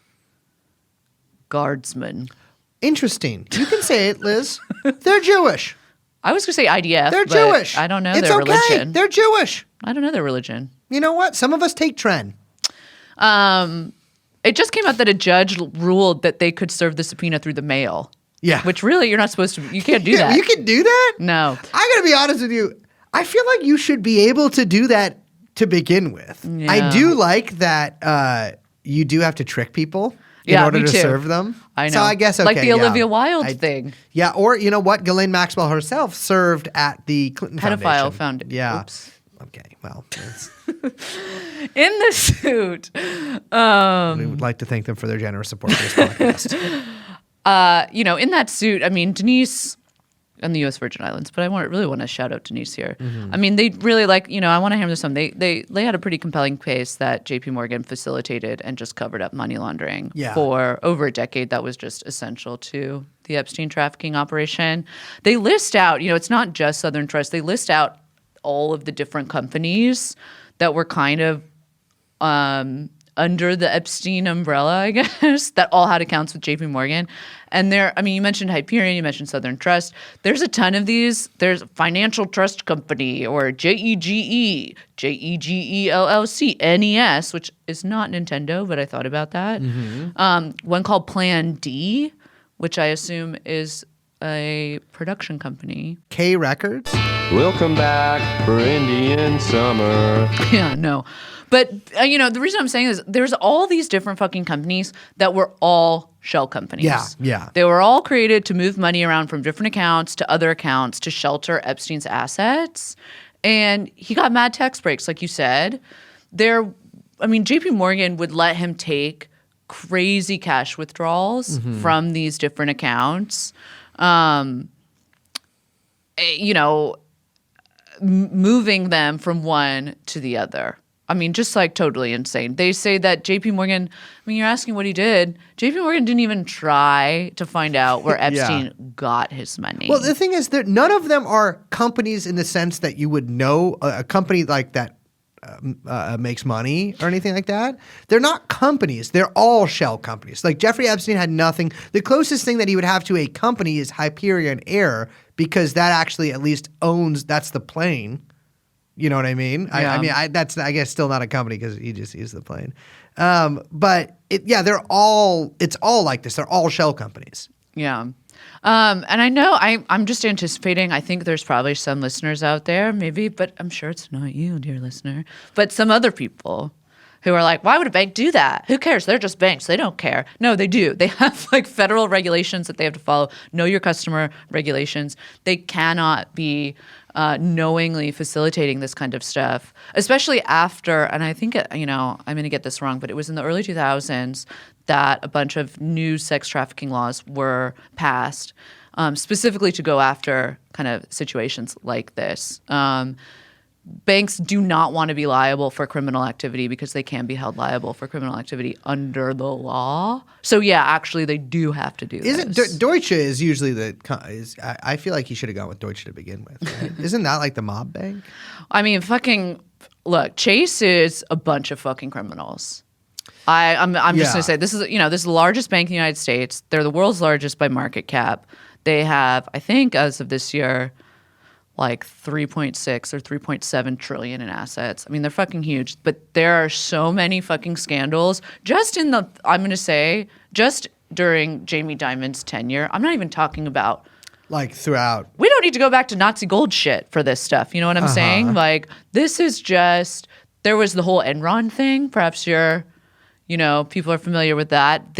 guardsmen. Interesting. You can say it, Liz. They're Jewish. I was going to say IDF. They're but Jewish. I don't know it's their okay. religion. They're Jewish. I don't know their religion. You know what? Some of us take Tren. It just came out that a judge ruled that they could serve the subpoena through the mail. Yeah. Which really you're not supposed to. You can't do that. You can do that? No. I got to be honest with you. I feel like you should be able to do that to begin with. Yeah. I do like that you do have to trick people in order to serve them. I know. So I guess, okay, like the Olivia Wilde thing. Yeah, or you know what? Ghislaine Maxwell herself served at the Clinton Pedophile Foundation. foundation. Yeah. Oops. Okay, well. In the suit. We would like to thank them for their generous support for this podcast. You know, in that suit, I mean, Denise and the U.S. Virgin Islands, but I really want to shout out Denise here. I mean, they really I want to hammer this home. They had a pretty compelling case that J.P. Morgan facilitated and just covered up money laundering for over a decade. That was just essential to the Epstein trafficking operation. They list out, it's not just Southern Trust. They list out all of the different companies that were kind of under the Epstein umbrella, I guess, that all had accounts with JP Morgan. And you mentioned Hyperion, you mentioned Southern Trust. There's a ton of these. There's Financial Trust Company or JEGE, LLC, NES, which is not Nintendo, but I thought about that. One called Plan D, which I assume is a production company. K Records? Welcome back for Indian summer. Yeah, no. But, the reason I'm saying is there's all these different fucking companies that were all shell companies. Yeah. They were all created to move money around from different accounts to other accounts to shelter Epstein's assets. And he got mad tax breaks, like you said. JP Morgan would let him take crazy cash withdrawals from these different accounts. Moving them from one to the other. I mean, just like totally insane. They say that JP Morgan, you're asking what he did. JP Morgan didn't even try to find out where Epstein got his money. Well, the thing is that none of them are companies in the sense that you would know a company like that makes money or anything like that. They're not companies. They're all shell companies. Like Jeffrey Epstein had nothing. The closest thing that he would have to a company is Hyperion Air because that actually at least that's the plane. You know what I mean? Yeah. That's I guess still not a company because he just used the plane. But it's all like this. They're all shell companies. Yeah. And I know I'm just anticipating. I think there's probably some listeners out there, maybe, but I'm sure it's not you, dear listener, but some other people who are like, why would a bank do that? Who cares? They're just banks. They don't care. No, they do. They have like federal regulations that they have to follow. Know your customer regulations. They cannot be knowingly facilitating this kind of stuff, especially after, and I think, I'm going to get this wrong, but it was in the early 2000s that a bunch of new sex trafficking laws were passed specifically to go after kind of situations like this. banks do not want to be liable for criminal activity because they can be held liable for criminal activity under the law. So yeah, actually they do have to do this. Deutsche is usually I feel like he should have gone with Deutsche to begin with. Right? Isn't that like the mob bank? I mean, look, Chase is a bunch of fucking criminals. I'm just gonna say this is the largest bank in the United States. They're the world's largest by market cap. They have, I think, as of this year, like 3.6 or 3.7 trillion in assets. I mean, they're fucking huge. But there are so many fucking scandals just during Jamie Dimon's tenure. I'm not even talking about like throughout. We don't need to go back to Nazi gold shit for this stuff. You know what I'm saying? Like, this is just, there was the whole Enron thing. Perhaps people are familiar with that.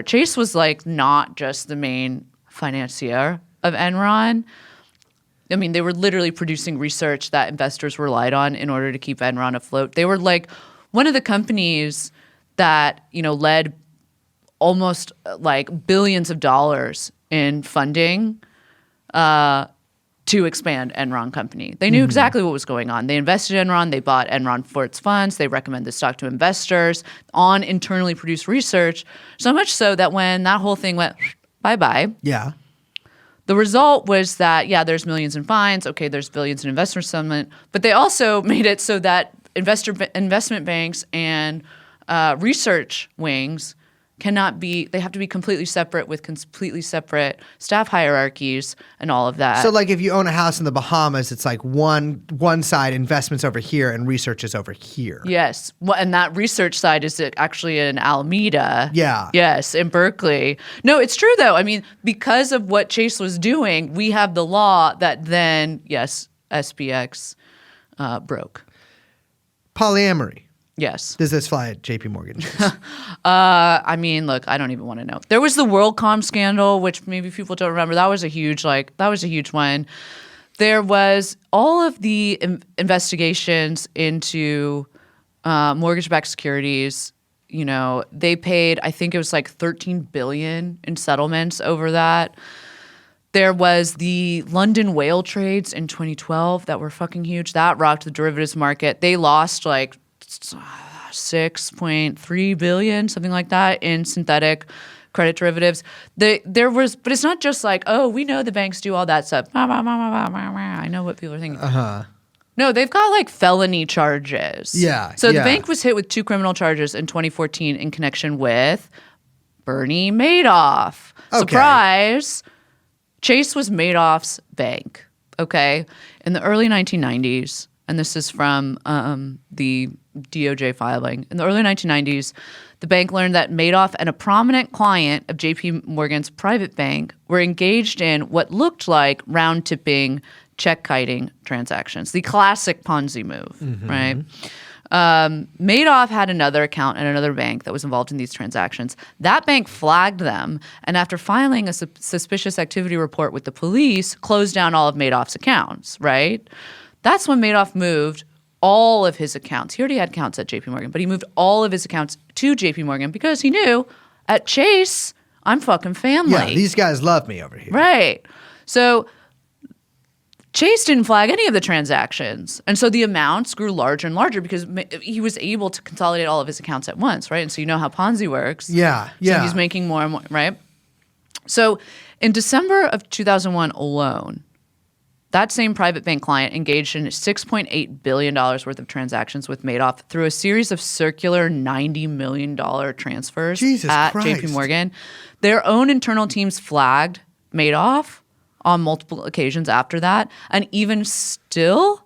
Chase was like not just the main financier of Enron. I mean, they were literally producing research that investors relied on in order to keep Enron afloat. They were like one of the companies that, led almost like billions of dollars in funding to expand Enron company. They knew exactly what was going on. They invested in Enron. They bought Enron for its funds. They recommended the stock to investors on internally produced research, so much so that when that whole thing went bye-bye, yeah, the result was that, there's millions in fines. Okay, there's billions in investor settlement. But they also made it so that investment banks and research wings they have to be completely separate with completely separate staff hierarchies and all of that. So like if you own a house in the Bahamas, it's like one side investments over here and research is over here. Yes. Well, and that research side is actually in Alameda. Yeah. Yes, in Berkeley. No, it's true though. I mean, because of what Chase was doing, we have the law that then, yes, SPX broke. Polyamory. Yes. Does this fly at JP Morgan? I mean, look, I don't even want to know. There was the WorldCom scandal, which maybe people don't remember. That was a huge one. There was all of the investigations into mortgage-backed securities. They paid, I think it was like $13 billion in settlements over that. There was the London whale trades in 2012 that were fucking huge. That rocked the derivatives market. They lost like 6.3 billion, something like that, in synthetic credit derivatives. But it's not just like, oh, we know the banks do all that stuff. I know what people are thinking. No, they've got like felony charges. Yeah. So the bank was hit with 2 criminal charges in 2014 in connection with Bernie Madoff. Okay. Surprise! Chase was Madoff's bank. Okay, in the early 1990s. And this is from the DOJ filing. In the early 1990s, the bank learned that Madoff and a prominent client of JP Morgan's private bank were engaged in what looked like round-tipping, check-kiting transactions. The classic Ponzi move, right? Madoff had another account at another bank that was involved in these transactions. That bank flagged them, and after filing a suspicious activity report with the police, closed down all of Madoff's accounts, right? That's when Madoff moved all of his accounts. He already had accounts at JP Morgan, but he moved all of his accounts to JP Morgan because he knew at Chase, I'm fucking family. Yeah, these guys love me over here. Right. So Chase didn't flag any of the transactions. And so the amounts grew larger and larger because he was able to consolidate all of his accounts at once, right? And so you know how Ponzi works. Yeah. So he's making more and more, right? So in December of 2001 alone, that same private bank client engaged in $6.8 billion worth of transactions with Madoff through a series of circular $90 million transfers at JP Morgan. Their own internal teams flagged Madoff on multiple occasions after that. And even still,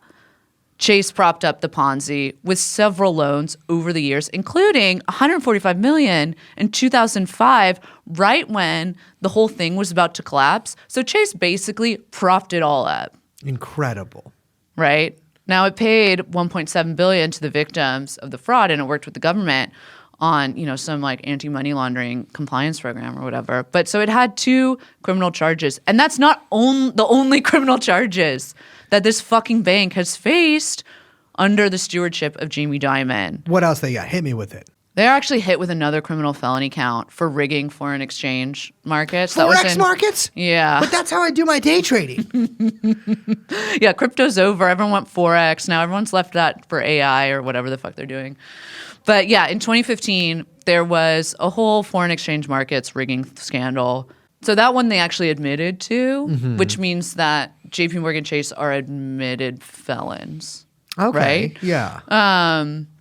Chase propped up the Ponzi with several loans over the years, including $145 million in 2005, right when the whole thing was about to collapse. So Chase basically propped it all up. Incredible. Right? Now it paid $1.7 billion to the victims of the fraud, and it worked with the government on, some like anti-money laundering compliance program or whatever. But so it had 2 criminal charges, and that's not the only criminal charges that this fucking bank has faced under the stewardship of Jamie Dimon. What else they got? Hit me with it. They're actually hit with another criminal felony count for rigging foreign exchange markets. Forex markets? Yeah. But that's how I do my day trading. Yeah, crypto's over. Everyone went Forex. Now everyone's left that for AI or whatever the fuck they're doing. But yeah, in 2015, there was a whole foreign exchange markets rigging scandal. So that one they actually admitted to, which means that JP Morgan Chase are admitted felons. Okay. Right? Yeah.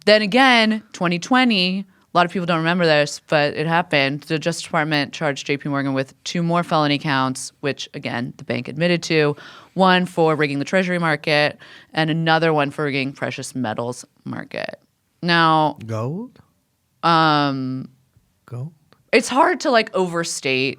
Then again, 2020, a lot of people don't remember this, but it happened. The Justice Department charged JP Morgan with 2 more felony counts, which, again, the bank admitted to. One for rigging the treasury market and another one for rigging precious metals market. Now, Gold? Gold? it's hard to like overstate.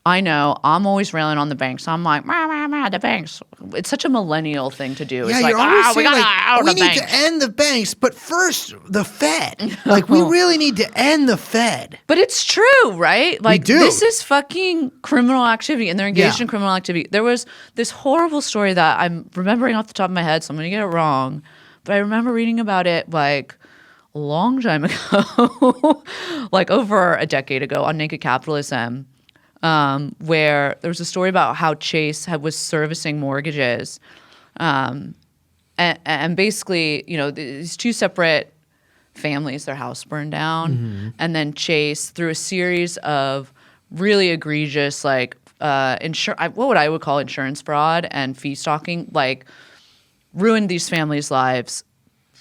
I know. I'm always railing on the banks. I'm like, the banks. It's such a millennial thing to do. Yeah, It's like, you're always we saying, gotta like, out we the need banks. to end the banks, but first the Fed. Like, we really need to end the Fed. But it's true, right? Like, do. this is fucking criminal activity, and they're engaged Yeah. in criminal activity. There was this horrible story that I'm remembering off the top of my head, so I'm going to get it wrong. But I remember reading about it, like, a long time ago, like over a decade ago on Naked Capitalism, where there was a story about how Chase was servicing mortgages. And basically, you know, these 2 separate families, their house burned down. And then Chase, through a series of really egregious, like, what would I would call insurance fraud and fee stalking, like, ruined these families' lives,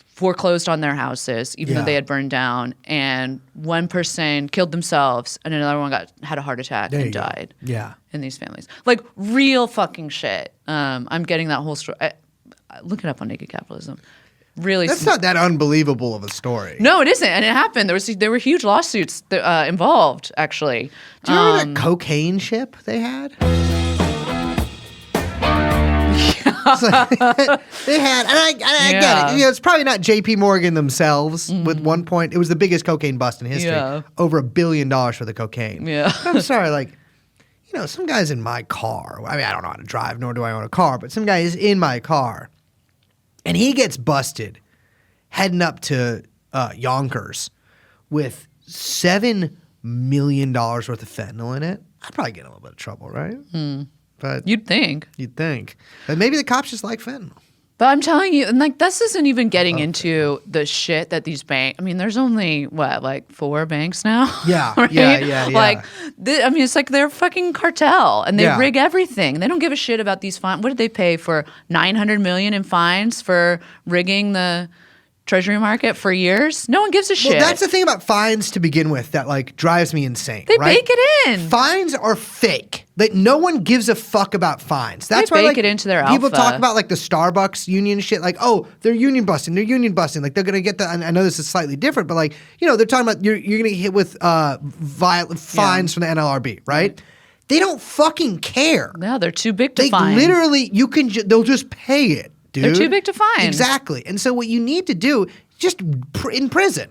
foreclosed on their houses, even though Yeah. they had burned down. And one person killed themselves and another one had a heart attack There and you go. died. Yeah. In these families. Like, real fucking shit. I'm getting that whole story. Look it up on Naked Capitalism. Really. That's not that unbelievable of a story. No, it isn't. And it happened. There were huge lawsuits involved, actually. Do you remember that cocaine ship they had? It's like, they had, and I get Yeah. it. You know, it's probably not J.P. Morgan themselves. With one point, it was the biggest cocaine bust in history. Yeah. Over $1 billion for the cocaine. Yeah. I'm sorry, like, you know, some guy's in my car. I mean, I don't know how to drive, nor do I own a car, but some guy is in my car, and he gets busted heading up to Yonkers with $7 million worth of fentanyl in it. I'd probably get in a little bit of trouble, right? But You'd think. you'd think. But maybe the cops just like fentanyl. But I'm telling you, and like, this isn't even getting into the shit that these banks. I mean, there's only like 4 banks now. Yeah, right? yeah. Like, I mean, it's like they're a fucking cartel, and they Yeah. rig everything. They don't give a shit about these fines. What did they pay for $900 million in fines for rigging the treasury market for years? No one gives a shit. Well, that's the thing about fines to begin with that like drives me insane. They right? bake it in. Fines are fake. Like no one gives a fuck about fines. That's They why bake like, it into their people alpha. talk about like the Starbucks union shit. Like, oh, they're union busting. They're union busting. Like they're gonna get the. I know this is slightly different, but like you know they're talking about you're gonna get hit with violent fines from the NLRB, right? They don't fucking care. No, they're too big to They fine. literally they'll just pay it, dude. They're too big to fine. Exactly. And so what you need to do just in prison.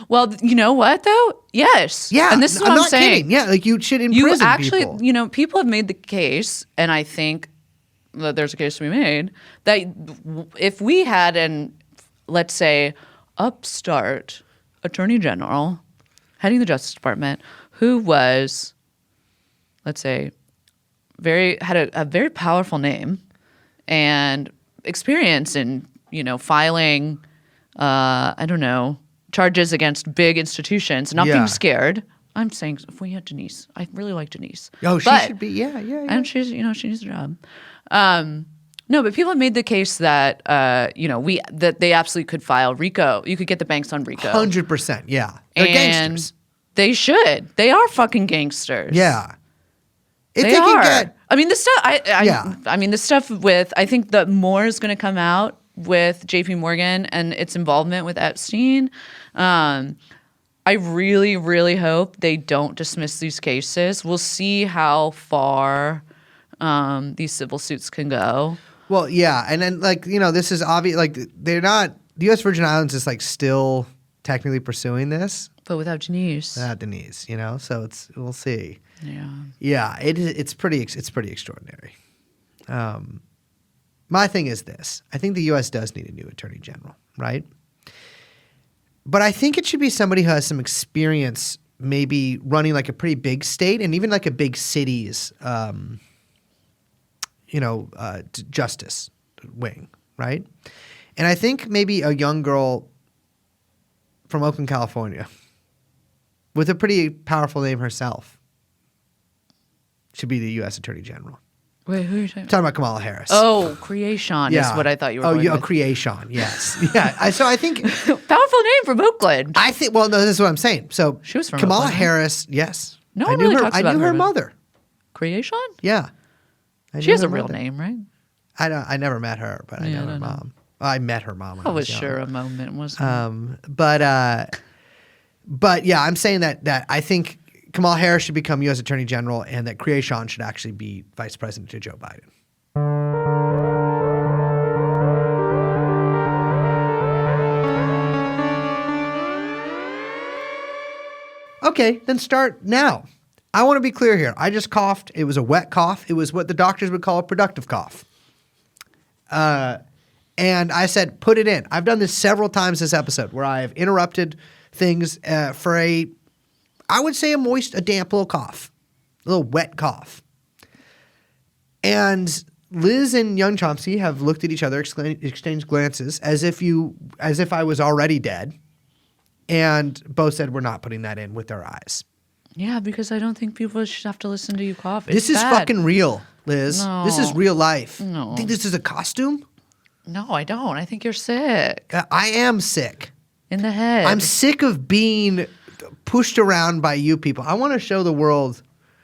Well, you know what though? Yes. Yeah, And this is what I'm I'm not saying. kidding. Yeah, like you should You imprison actually, people. you know, people have made the case, and I think that there's a case to be made that if we had let's say, upstart attorney general heading the Justice Department who was, let's say, had a very powerful name and experience in, you know, filing, I don't know, charges against big institutions, not Yeah. being scared. I'm saying if we had Denise, I really like Denise. Oh, she But- should be. Yeah. and she's, you know, she needs a job. No, but people have made the case that, you know, that they absolutely could file RICO. You could get the banks on RICO. 100%. Yeah. They're And gangsters. they should. They are fucking gangsters. Yeah. If They can are. get I mean, the stuff. Yeah. I mean, the stuff with. I think that more is going to come out with J.P. Morgan and its involvement with Epstein. I really, really hope they don't dismiss these cases. We'll see how far these civil suits can go. Well, yeah, and then like you know, this is obvious. Like they're not. The U.S. Virgin Islands is like still technically pursuing this. But without Denise. Denise, you know, so we'll see. Yeah. Yeah, it's pretty extraordinary. My thing is this: I think the U.S. does need a new attorney general, right? But I think it should be somebody who has some experience maybe running like a pretty big state and even like a big city's, justice wing, right? And I think maybe a young girl from Oakland, California, with a pretty powerful name herself, should be the U.S. Attorney General. Wait, who are you talking I'm about? talking about Kamala Harris. Oh, creation is what I thought you were going with. Creation, yes. Yeah, so I think... Powerful name from Oakland. Well, no, this is what I'm saying. So She was from Kamala Oakland, right? Harris, yes. No I one knew really her, talks I about knew her her. mother. Creation? Yeah. I She knew has her a real mother. name, right? I never met her, but I Yeah, know I her don't know. mom. Well, I met her mom when I I was young. sure a moment wasn't. But yeah, I'm saying that I think Kamala Harris should become U.S. Attorney General and that Creation should actually be Vice President to Joe Biden. Okay, then start now. I want to be clear here. I just coughed. It was a wet cough. It was what the doctors would call a productive cough. And I said, put it in. I've done this several times this episode where I have interrupted things for I would say a damp little cough, a little wet cough. And Liz and young Chomsky have looked at each other, exchanged glances as if I was already dead. And both said, we're not putting that in with their eyes. Yeah, because I don't think people should have to listen to you cough. This is bad. fucking real, Liz. No. This is real life. No. Think this is a costume? No, I don't. I think you're sick I am sick. in the head. I'm sick of being pushed around by you people. I want to show the world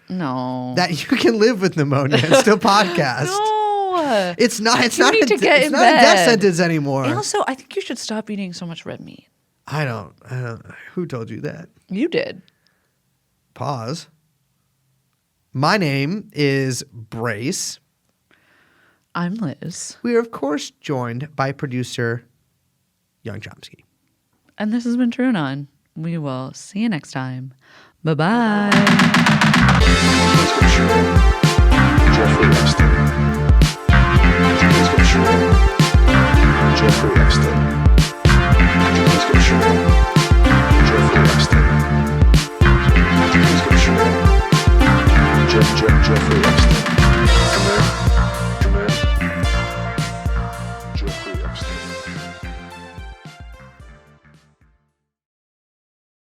No. that you can live with pneumonia and still podcast. No. It's not. It's You not. need to get it's in not a death bed. sentence anymore. And also, I think you should stop eating so much red meat. I don't. Who told you that? You did. Pause. My name is Brace. I'm Liz. We are, of course, joined by producer Young Chomsky. And this has been TrueAnon. We will see you next time. Bye-bye. Jeffrey Epstein. Jeffrey Epstein.